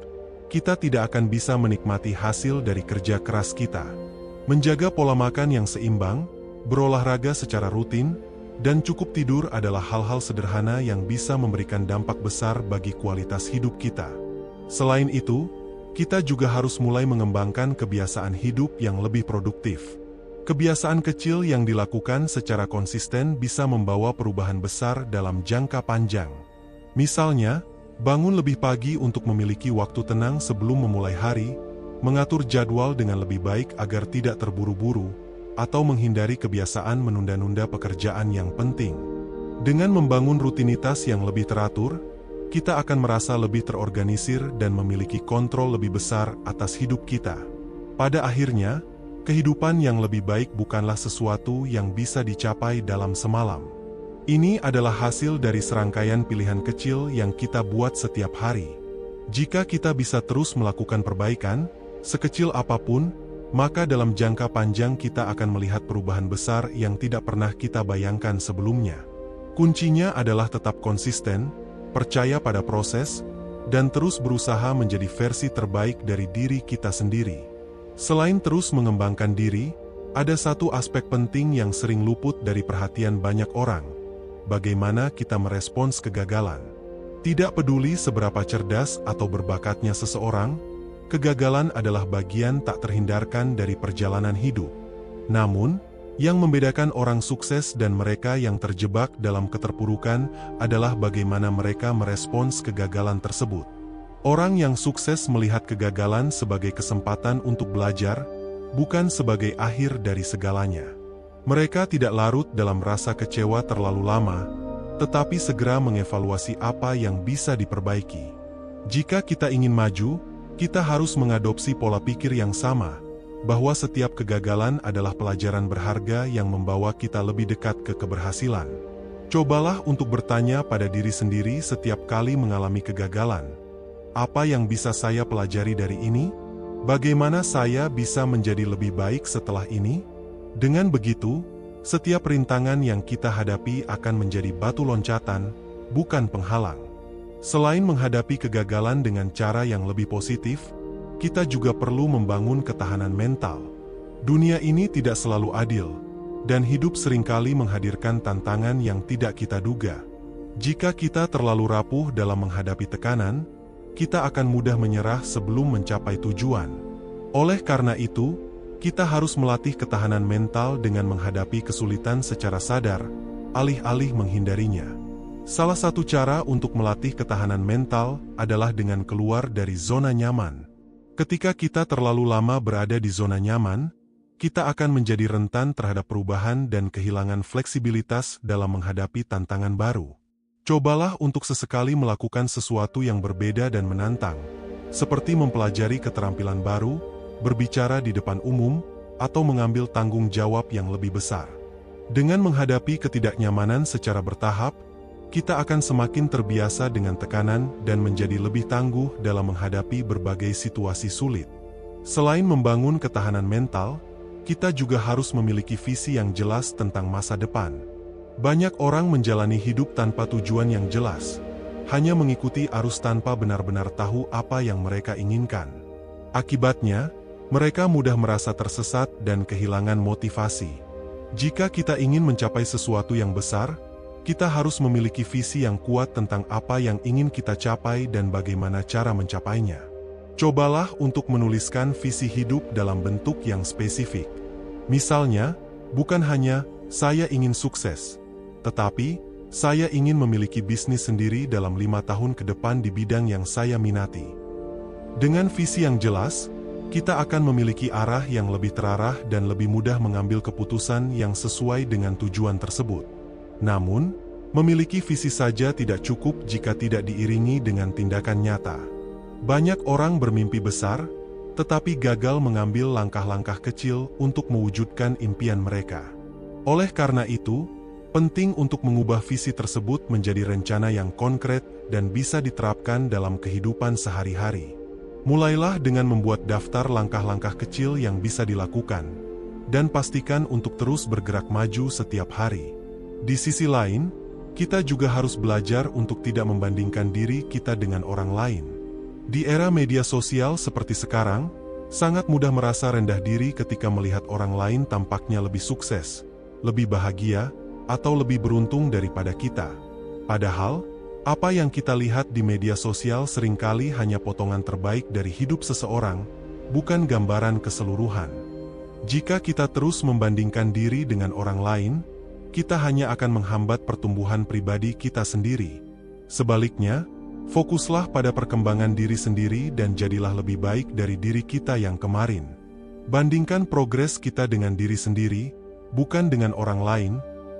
kita tidak akan bisa menikmati hasil dari kerja keras kita. Menjaga pola makan yang seimbang, berolahraga secara rutin, dan cukup tidur adalah hal-hal sederhana yang bisa memberikan dampak besar bagi kualitas hidup kita. Selain itu, kita juga harus mulai mengembangkan kebiasaan hidup yang lebih produktif. Kebiasaan kecil yang dilakukan secara konsisten bisa membawa perubahan besar dalam jangka panjang. Misalnya, bangun lebih pagi untuk memiliki waktu tenang sebelum memulai hari, mengatur jadwal dengan lebih baik agar tidak terburu-buru, atau menghindari kebiasaan menunda-nunda pekerjaan yang penting. Dengan membangun rutinitas yang lebih teratur, kita akan merasa lebih terorganisir dan memiliki kontrol lebih besar atas hidup kita. Pada akhirnya, kehidupan yang lebih baik bukanlah sesuatu yang bisa dicapai dalam semalam. Ini adalah hasil dari serangkaian pilihan kecil yang kita buat setiap hari. Jika kita bisa terus melakukan perbaikan, sekecil apapun, maka dalam jangka panjang kita akan melihat perubahan besar yang tidak pernah kita bayangkan sebelumnya. Kuncinya adalah tetap konsisten, percaya pada proses, dan terus berusaha menjadi versi terbaik dari diri kita sendiri. Selain terus mengembangkan diri, ada satu aspek penting yang sering luput dari perhatian banyak orang: bagaimana kita merespons kegagalan. Tidak peduli seberapa cerdas atau berbakatnya seseorang, kegagalan adalah bagian tak terhindarkan dari perjalanan hidup. Namun, yang membedakan orang sukses dan mereka yang terjebak dalam keterpurukan adalah bagaimana mereka merespons kegagalan tersebut. Orang yang sukses melihat kegagalan sebagai kesempatan untuk belajar, bukan sebagai akhir dari segalanya. Mereka tidak larut dalam rasa kecewa terlalu lama, tetapi segera mengevaluasi apa yang bisa diperbaiki. Jika kita ingin maju, kita harus mengadopsi pola pikir yang sama, bahwa setiap kegagalan adalah pelajaran berharga yang membawa kita lebih dekat ke keberhasilan. Cobalah untuk bertanya pada diri sendiri setiap kali mengalami kegagalan. Apa yang bisa saya pelajari dari ini? Bagaimana saya bisa menjadi lebih baik setelah ini? Dengan begitu, setiap rintangan yang kita hadapi akan menjadi batu loncatan, bukan penghalang. Selain menghadapi kegagalan dengan cara yang lebih positif, kita juga perlu membangun ketahanan mental. Dunia ini tidak selalu adil, dan hidup seringkali menghadirkan tantangan yang tidak kita duga. Jika kita terlalu rapuh dalam menghadapi tekanan, kita akan mudah menyerah sebelum mencapai tujuan. Oleh karena itu, kita harus melatih ketahanan mental dengan menghadapi kesulitan secara sadar, alih-alih menghindarinya. Salah satu cara untuk melatih ketahanan mental adalah dengan keluar dari zona nyaman. Ketika kita terlalu lama berada di zona nyaman, kita akan menjadi rentan terhadap perubahan dan kehilangan fleksibilitas dalam menghadapi tantangan baru. Cobalah untuk sesekali melakukan sesuatu yang berbeda dan menantang, seperti mempelajari keterampilan baru, berbicara di depan umum, atau mengambil tanggung jawab yang lebih besar. Dengan menghadapi ketidaknyamanan secara bertahap, kita akan semakin terbiasa dengan tekanan dan menjadi lebih tangguh dalam menghadapi berbagai situasi sulit. Selain membangun ketahanan mental, kita juga harus memiliki visi yang jelas tentang masa depan. Banyak orang menjalani hidup tanpa tujuan yang jelas, hanya mengikuti arus tanpa benar-benar tahu apa yang mereka inginkan. Akibatnya, mereka mudah merasa tersesat dan kehilangan motivasi. Jika kita ingin mencapai sesuatu yang besar, kita harus memiliki visi yang kuat tentang apa yang ingin kita capai dan bagaimana cara mencapainya. Cobalah untuk menuliskan visi hidup dalam bentuk yang spesifik. Misalnya, bukan hanya, "Saya ingin sukses," tetapi, "Saya ingin memiliki bisnis sendiri dalam 5 tahun ke depan di bidang yang saya minati." Dengan visi yang jelas, kita akan memiliki arah yang lebih terarah dan lebih mudah mengambil keputusan yang sesuai dengan tujuan tersebut. Namun, memiliki visi saja tidak cukup jika tidak diiringi dengan tindakan nyata. Banyak orang bermimpi besar, tetapi gagal mengambil langkah-langkah kecil untuk mewujudkan impian mereka. Oleh karena itu, penting untuk mengubah visi tersebut menjadi rencana yang konkret dan bisa diterapkan dalam kehidupan sehari-hari. Mulailah dengan membuat daftar langkah-langkah kecil yang bisa dilakukan, dan pastikan untuk terus bergerak maju setiap hari. Di sisi lain, Kita juga harus belajar untuk tidak membandingkan diri kita dengan orang lain. Di era media sosial seperti sekarang, sangat mudah merasa rendah diri ketika melihat orang lain tampaknya lebih sukses, lebih bahagia, atau lebih beruntung daripada kita. Padahal, apa yang kita lihat di media sosial seringkali hanya potongan terbaik dari hidup seseorang, bukan gambaran keseluruhan. Jika kita terus membandingkan diri dengan orang lain, kita hanya akan menghambat pertumbuhan pribadi kita sendiri. Sebaliknya, fokuslah pada perkembangan diri sendiri dan jadilah lebih baik dari diri kita yang kemarin. Bandingkan progres kita dengan diri sendiri, bukan dengan orang lain,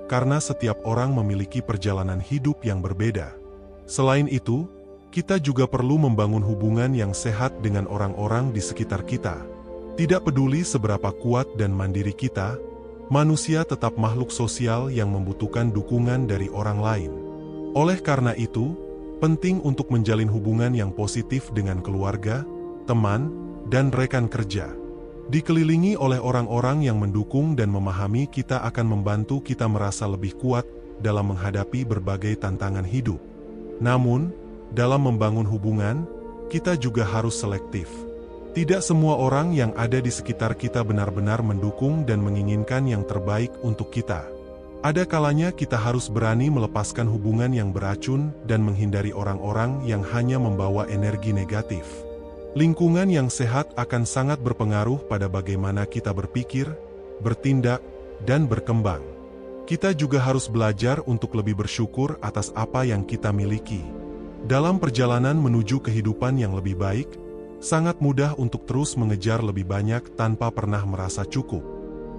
karena setiap orang memiliki perjalanan hidup yang berbeda. Selain itu, kita juga perlu membangun hubungan yang sehat dengan orang-orang di sekitar kita. Tidak peduli seberapa kuat dan mandiri kita, manusia tetap makhluk sosial yang membutuhkan dukungan dari orang lain. Oleh karena itu, penting untuk menjalin hubungan yang positif dengan keluarga, teman, dan rekan kerja. Dikelilingi oleh orang-orang yang mendukung dan memahami kita akan membantu kita merasa lebih kuat dalam menghadapi berbagai tantangan hidup. Namun, dalam membangun hubungan, kita juga harus selektif. Tidak semua orang yang ada di sekitar kita benar-benar mendukung dan menginginkan yang terbaik untuk kita. Ada kalanya kita harus berani melepaskan hubungan yang beracun dan menghindari orang-orang yang hanya membawa energi negatif. Lingkungan yang sehat akan sangat berpengaruh pada bagaimana kita berpikir, bertindak, dan berkembang. Kita juga harus belajar untuk lebih bersyukur atas apa yang kita miliki. Dalam perjalanan menuju kehidupan yang lebih baik, sangat mudah untuk terus mengejar lebih banyak tanpa pernah merasa cukup.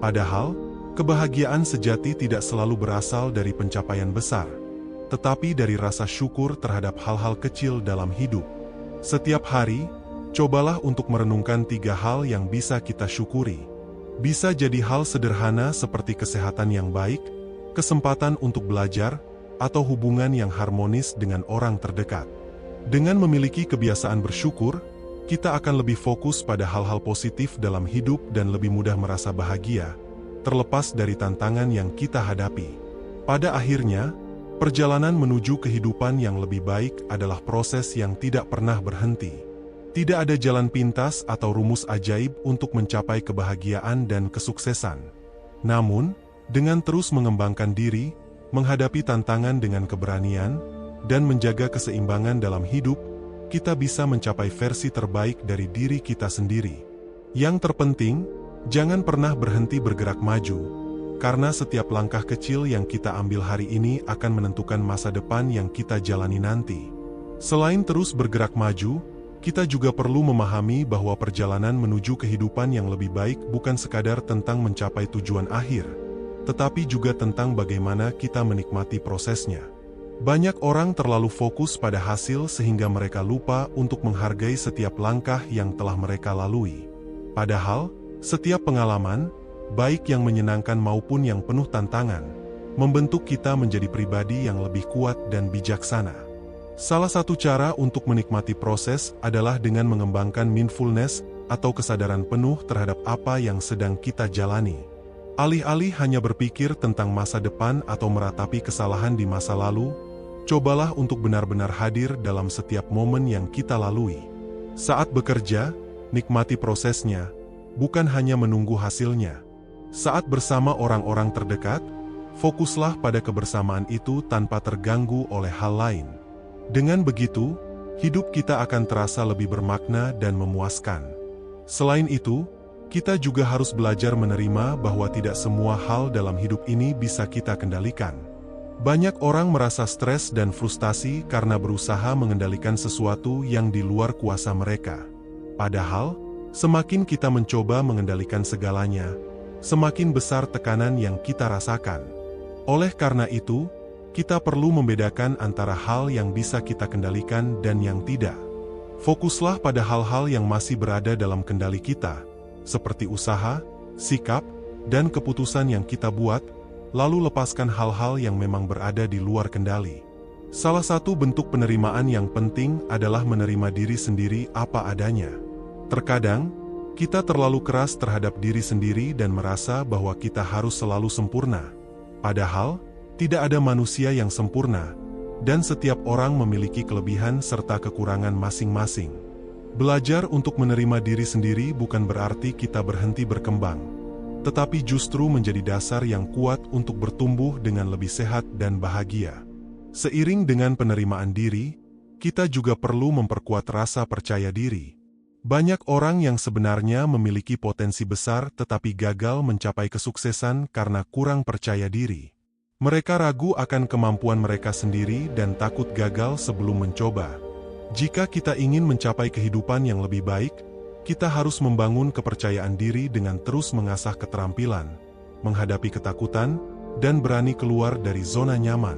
Padahal, kebahagiaan sejati tidak selalu berasal dari pencapaian besar, tetapi dari rasa syukur terhadap hal-hal kecil dalam hidup. Setiap hari, cobalah untuk merenungkan 3 hal yang bisa kita syukuri. Bisa jadi hal sederhana seperti kesehatan yang baik, kesempatan untuk belajar, atau hubungan yang harmonis dengan orang terdekat. Dengan memiliki kebiasaan bersyukur, kita akan lebih fokus pada hal-hal positif dalam hidup dan lebih mudah merasa bahagia, terlepas dari tantangan yang kita hadapi. Pada akhirnya, perjalanan menuju kehidupan yang lebih baik adalah proses yang tidak pernah berhenti. Tidak ada jalan pintas atau rumus ajaib untuk mencapai kebahagiaan dan kesuksesan. Namun, dengan terus mengembangkan diri, menghadapi tantangan dengan keberanian, dan menjaga keseimbangan dalam hidup, kita bisa mencapai versi terbaik dari diri kita sendiri. Yang terpenting, jangan pernah berhenti bergerak maju, karena setiap langkah kecil yang kita ambil hari ini akan menentukan masa depan yang kita jalani nanti. Selain terus bergerak maju, kita juga perlu memahami bahwa perjalanan menuju kehidupan yang lebih baik bukan sekadar tentang mencapai tujuan akhir, tetapi juga tentang bagaimana kita menikmati prosesnya. Banyak orang terlalu fokus pada hasil sehingga mereka lupa untuk menghargai setiap langkah yang telah mereka lalui. Padahal, setiap pengalaman, baik yang menyenangkan maupun yang penuh tantangan, membentuk kita menjadi pribadi yang lebih kuat dan bijaksana. Salah satu cara untuk menikmati proses adalah dengan mengembangkan mindfulness atau kesadaran penuh terhadap apa yang sedang kita jalani. Alih-alih hanya berpikir tentang masa depan atau meratapi kesalahan di masa lalu, cobalah untuk benar-benar hadir dalam setiap momen yang kita lalui. Saat bekerja, nikmati prosesnya, bukan hanya menunggu hasilnya. Saat bersama orang-orang terdekat, fokuslah pada kebersamaan itu tanpa terganggu oleh hal lain. Dengan begitu, hidup kita akan terasa lebih bermakna dan memuaskan. Selain itu, kita juga harus belajar menerima bahwa tidak semua hal dalam hidup ini bisa kita kendalikan. Banyak orang merasa stres dan frustasi karena berusaha mengendalikan sesuatu yang di luar kuasa mereka. Padahal, semakin kita mencoba mengendalikan segalanya, semakin besar tekanan yang kita rasakan. Oleh karena itu, kita perlu membedakan antara hal yang bisa kita kendalikan dan yang tidak. Fokuslah pada hal-hal yang masih berada dalam kendali kita, seperti usaha, sikap, dan keputusan yang kita buat, lalu lepaskan hal-hal yang memang berada di luar kendali. Salah satu bentuk penerimaan yang penting adalah menerima diri sendiri apa adanya. Terkadang, kita terlalu keras terhadap diri sendiri dan merasa bahwa kita harus selalu sempurna. Padahal, Tidak ada manusia yang sempurna, dan setiap orang memiliki kelebihan serta kekurangan masing-masing. Belajar untuk menerima diri sendiri bukan berarti kita berhenti berkembang, tetapi justru menjadi dasar yang kuat untuk bertumbuh dengan lebih sehat dan bahagia. Seiring dengan penerimaan diri, kita juga perlu memperkuat rasa percaya diri. Banyak orang yang sebenarnya memiliki potensi besar tetapi gagal mencapai kesuksesan karena kurang percaya diri. Mereka ragu akan kemampuan mereka sendiri dan takut gagal sebelum mencoba. Jika kita ingin mencapai kehidupan yang lebih baik, kita harus membangun kepercayaan diri dengan terus mengasah keterampilan, menghadapi ketakutan, dan berani keluar dari zona nyaman.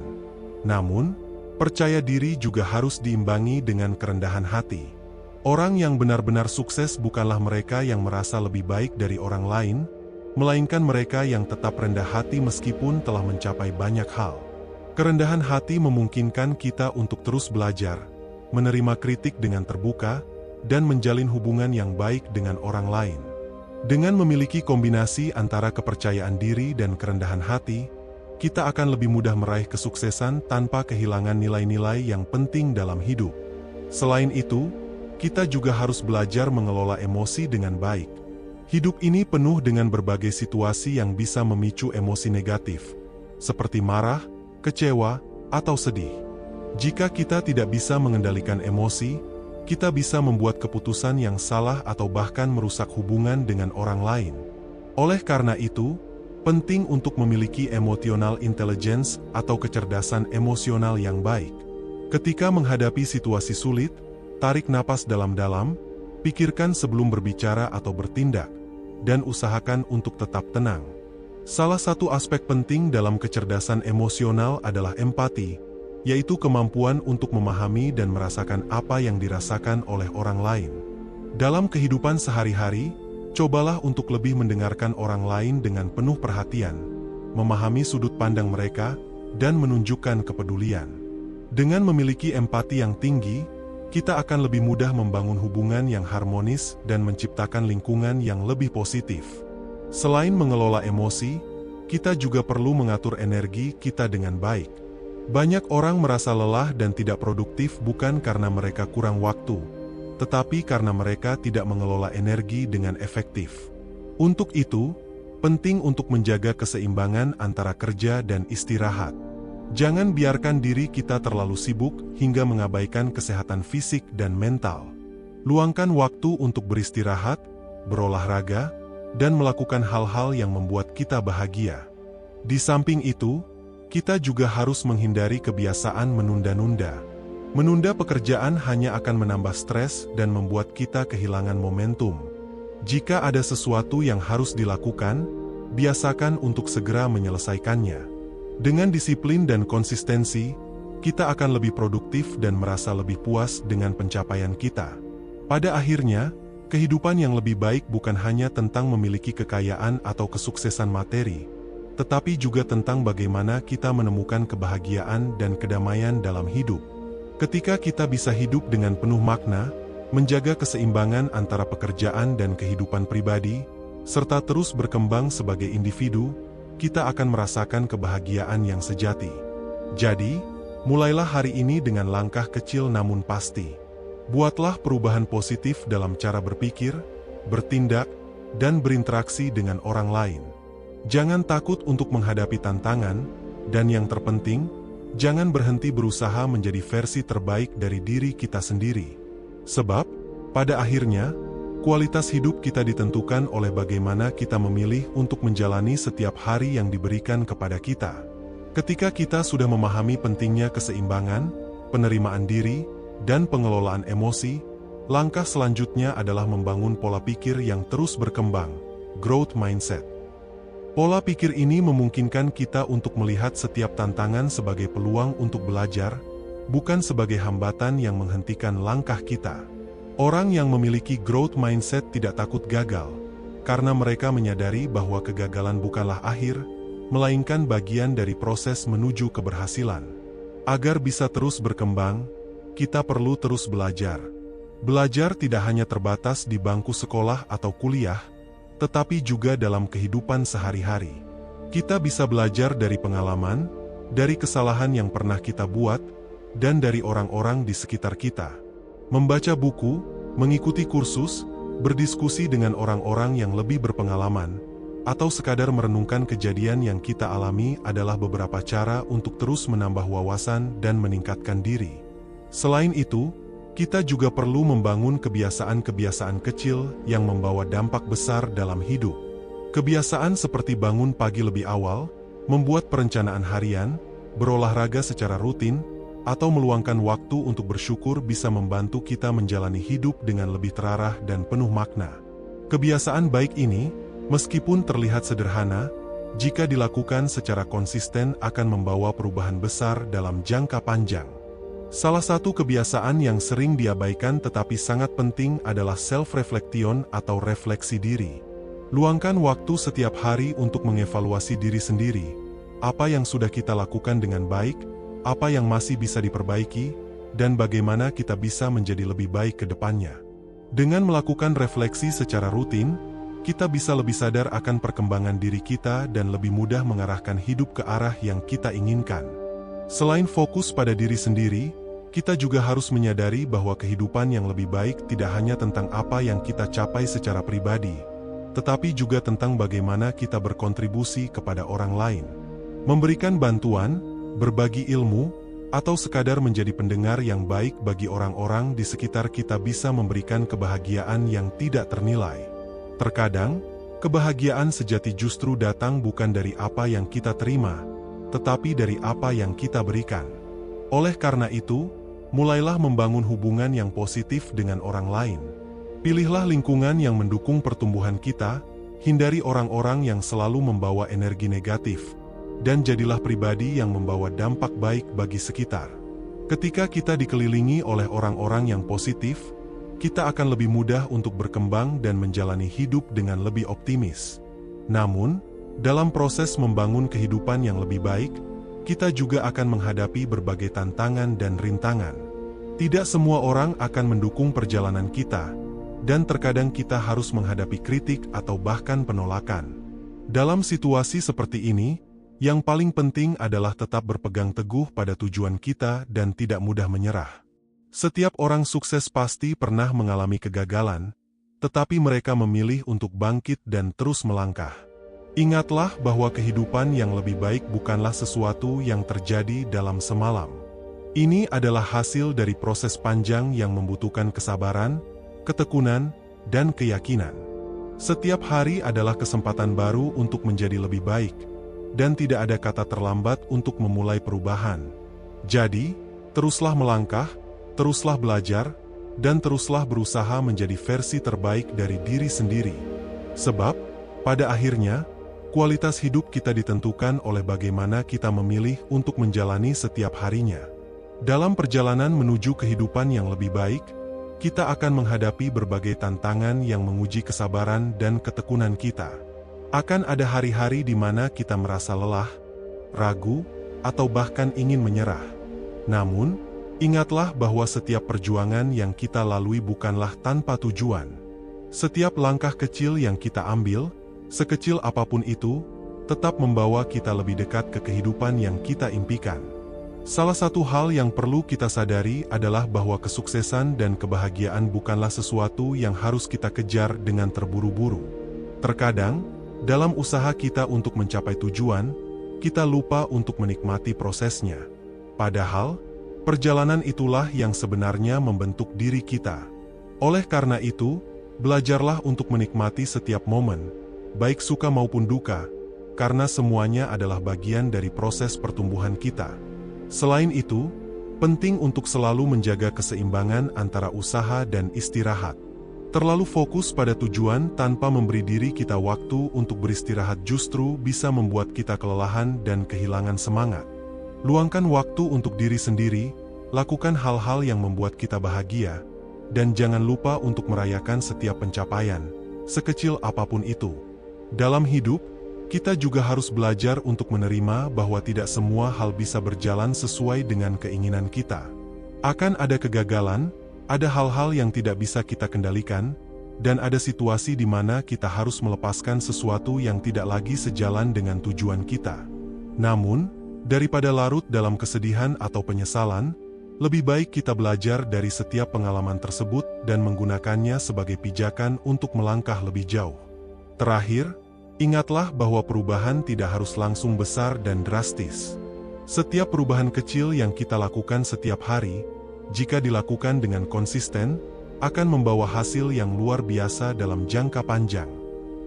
Namun, percaya diri juga harus diimbangi dengan kerendahan hati. Orang yang benar-benar sukses bukanlah mereka yang merasa lebih baik dari orang lain, melainkan mereka yang tetap rendah hati meskipun telah mencapai banyak hal. Kerendahan hati memungkinkan kita untuk terus belajar, menerima kritik dengan terbuka, dan menjalin hubungan yang baik dengan orang lain. Dengan memiliki kombinasi antara kepercayaan diri dan kerendahan hati, kita akan lebih mudah meraih kesuksesan tanpa kehilangan nilai-nilai yang penting dalam hidup. Selain itu, kita juga harus belajar mengelola emosi dengan baik. Hidup ini penuh dengan berbagai situasi yang bisa memicu emosi negatif, seperti marah, kecewa, atau sedih. Jika kita tidak bisa mengendalikan emosi, kita bisa membuat keputusan yang salah atau bahkan merusak hubungan dengan orang lain. Oleh karena itu, penting untuk memiliki emotional intelligence atau kecerdasan emosional yang baik. Ketika menghadapi situasi sulit, tarik napas dalam-dalam, pikirkan sebelum berbicara atau bertindak, dan usahakan untuk tetap tenang. Salah satu aspek penting dalam kecerdasan emosional adalah empati, yaitu kemampuan untuk memahami dan merasakan apa yang dirasakan oleh orang lain. Dalam kehidupan sehari-hari, cobalah untuk lebih mendengarkan orang lain dengan penuh perhatian, memahami sudut pandang mereka, dan menunjukkan kepedulian. Dengan memiliki empati yang tinggi, kita akan lebih mudah membangun hubungan yang harmonis dan menciptakan lingkungan yang lebih positif. Selain mengelola emosi, kita juga perlu mengatur energi kita dengan baik. Banyak orang merasa lelah dan tidak produktif bukan karena mereka kurang waktu, tetapi karena mereka tidak mengelola energi dengan efektif. Untuk itu, penting untuk menjaga keseimbangan antara kerja dan istirahat. Jangan biarkan diri kita terlalu sibuk hingga mengabaikan kesehatan fisik dan mental. Luangkan waktu untuk beristirahat, berolahraga, dan melakukan hal-hal yang membuat kita bahagia. Di samping itu, kita juga harus menghindari kebiasaan menunda-nunda. Menunda pekerjaan hanya akan menambah stres dan membuat kita kehilangan momentum. Jika ada sesuatu yang harus dilakukan, biasakan untuk segera menyelesaikannya. Dengan disiplin dan konsistensi, kita akan lebih produktif dan merasa lebih puas dengan pencapaian kita. Pada akhirnya, kehidupan yang lebih baik bukan hanya tentang memiliki kekayaan atau kesuksesan materi, tetapi juga tentang bagaimana kita menemukan kebahagiaan dan kedamaian dalam hidup. Ketika kita bisa hidup dengan penuh makna, menjaga keseimbangan antara pekerjaan dan kehidupan pribadi, serta terus berkembang sebagai individu, kita akan merasakan kebahagiaan yang sejati. Jadi, mulailah hari ini dengan langkah kecil namun pasti. Buatlah perubahan positif dalam cara berpikir, bertindak, dan berinteraksi dengan orang lain. Jangan takut untuk menghadapi tantangan, dan yang terpenting, jangan berhenti berusaha menjadi versi terbaik dari diri kita sendiri. Sebab, pada akhirnya, kualitas hidup kita ditentukan oleh bagaimana kita memilih untuk menjalani setiap hari yang diberikan kepada kita. Ketika kita sudah memahami pentingnya keseimbangan, penerimaan diri, dan pengelolaan emosi, langkah selanjutnya adalah membangun pola pikir yang terus berkembang, growth mindset. Pola pikir ini memungkinkan kita untuk melihat setiap tantangan sebagai peluang untuk belajar, bukan sebagai hambatan yang menghentikan langkah kita. Orang yang memiliki growth mindset tidak takut gagal, karena mereka menyadari bahwa kegagalan bukanlah akhir, melainkan bagian dari proses menuju keberhasilan. Agar bisa terus berkembang, kita perlu terus belajar. Belajar tidak hanya terbatas di bangku sekolah atau kuliah, tetapi juga dalam kehidupan sehari-hari. Kita bisa belajar dari pengalaman, dari kesalahan yang pernah kita buat, dan dari orang-orang di sekitar kita. Membaca buku, mengikuti kursus, berdiskusi dengan orang-orang yang lebih berpengalaman, atau sekadar merenungkan kejadian yang kita alami adalah beberapa cara untuk terus menambah wawasan dan meningkatkan diri. Selain itu, kita juga perlu membangun kebiasaan-kebiasaan kecil yang membawa dampak besar dalam hidup. Kebiasaan seperti bangun pagi lebih awal, membuat perencanaan harian, berolahraga secara rutin, atau meluangkan waktu untuk bersyukur bisa membantu kita menjalani hidup dengan lebih terarah dan penuh makna. Kebiasaan baik ini, meskipun terlihat sederhana, jika dilakukan secara konsisten akan membawa perubahan besar dalam jangka panjang. Salah satu kebiasaan yang sering diabaikan tetapi sangat penting adalah self-reflection atau refleksi diri. Luangkan waktu setiap hari untuk mengevaluasi diri sendiri. Apa yang sudah kita lakukan dengan baik, apa yang masih bisa diperbaiki, dan bagaimana kita bisa menjadi lebih baik ke depannya. Dengan melakukan refleksi secara rutin, kita bisa lebih sadar akan perkembangan diri kita dan lebih mudah mengarahkan hidup ke arah yang kita inginkan. Selain fokus pada diri sendiri, kita juga harus menyadari bahwa kehidupan yang lebih baik tidak hanya tentang apa yang kita capai secara pribadi, tetapi juga tentang bagaimana kita berkontribusi kepada orang lain. Memberikan bantuan, berbagi ilmu, atau sekadar menjadi pendengar yang baik bagi orang-orang di sekitar kita bisa memberikan kebahagiaan yang tidak ternilai. Terkadang, kebahagiaan sejati justru datang bukan dari apa yang kita terima, tetapi dari apa yang kita berikan. Oleh karena itu, mulailah membangun hubungan yang positif dengan orang lain. Pilihlah lingkungan yang mendukung pertumbuhan kita, hindari orang-orang yang selalu membawa energi negatif, dan jadilah pribadi yang membawa dampak baik bagi sekitar. Ketika kita dikelilingi oleh orang-orang yang positif, kita akan lebih mudah untuk berkembang dan menjalani hidup dengan lebih optimis. Namun, dalam proses membangun kehidupan yang lebih baik, kita juga akan menghadapi berbagai tantangan dan rintangan. Tidak semua orang akan mendukung perjalanan kita, dan terkadang kita harus menghadapi kritik atau bahkan penolakan. Dalam situasi seperti ini, yang paling penting adalah tetap berpegang teguh pada tujuan kita dan tidak mudah menyerah. Setiap orang sukses pasti pernah mengalami kegagalan, tetapi mereka memilih untuk bangkit dan terus melangkah. Ingatlah bahwa kehidupan yang lebih baik bukanlah sesuatu yang terjadi dalam semalam. Ini adalah hasil dari proses panjang yang membutuhkan kesabaran, ketekunan, dan keyakinan. Setiap hari adalah kesempatan baru untuk menjadi lebih baik, dan tidak ada kata terlambat untuk memulai perubahan. Jadi, teruslah melangkah, teruslah belajar, dan teruslah berusaha menjadi versi terbaik dari diri sendiri. Sebab, pada akhirnya, kualitas hidup kita ditentukan oleh bagaimana kita memilih untuk menjalani setiap harinya. Dalam perjalanan menuju kehidupan yang lebih baik, kita akan menghadapi berbagai tantangan yang menguji kesabaran dan ketekunan kita. Akan ada hari-hari di mana kita merasa lelah, ragu, atau bahkan ingin menyerah. Namun, ingatlah bahwa setiap perjuangan yang kita lalui bukanlah tanpa tujuan. Setiap langkah kecil yang kita ambil, sekecil apapun itu, tetap membawa kita lebih dekat ke kehidupan yang kita impikan. Salah satu hal yang perlu kita sadari adalah bahwa kesuksesan dan kebahagiaan bukanlah sesuatu yang harus kita kejar dengan terburu-buru. Terkadang, dalam usaha kita untuk mencapai tujuan, kita lupa untuk menikmati prosesnya. Padahal, perjalanan itulah yang sebenarnya membentuk diri kita. Oleh karena itu, belajarlah untuk menikmati setiap momen, baik suka maupun duka, karena semuanya adalah bagian dari proses pertumbuhan kita. Selain itu, penting untuk selalu menjaga keseimbangan antara usaha dan istirahat. Terlalu fokus pada tujuan tanpa memberi diri kita waktu untuk beristirahat justru bisa membuat kita kelelahan dan kehilangan semangat. Luangkan waktu untuk diri sendiri, lakukan hal-hal yang membuat kita bahagia, dan jangan lupa untuk merayakan setiap pencapaian, sekecil apapun itu. Dalam hidup, kita juga harus belajar untuk menerima bahwa tidak semua hal bisa berjalan sesuai dengan keinginan kita. Akan ada kegagalan, ada hal-hal yang tidak bisa kita kendalikan, dan ada situasi di mana kita harus melepaskan sesuatu yang tidak lagi sejalan dengan tujuan kita. Namun, Daripada larut dalam kesedihan atau penyesalan, lebih baik kita belajar dari setiap pengalaman tersebut dan menggunakannya sebagai pijakan untuk melangkah lebih jauh. Terakhir, ingatlah bahwa perubahan tidak harus langsung besar dan drastis. Setiap perubahan kecil yang kita lakukan setiap hari, jika dilakukan dengan konsisten, akan membawa hasil yang luar biasa dalam jangka panjang.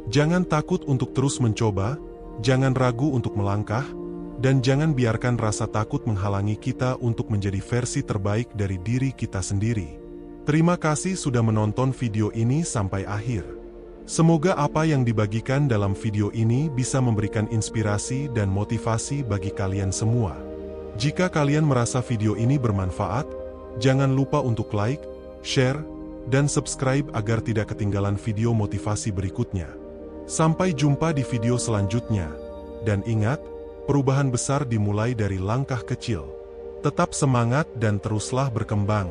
Jangan takut untuk terus mencoba, jangan ragu untuk melangkah, dan jangan biarkan rasa takut menghalangi kita untuk menjadi versi terbaik dari diri kita sendiri. Terima kasih sudah menonton video ini sampai akhir. Semoga apa yang dibagikan dalam video ini bisa memberikan inspirasi dan motivasi bagi kalian semua. Jika kalian merasa video ini bermanfaat, jangan lupa untuk like, share, dan subscribe agar tidak ketinggalan video motivasi berikutnya. Sampai jumpa di video selanjutnya. Dan ingat, perubahan besar dimulai dari langkah kecil. Tetap semangat dan teruslah berkembang.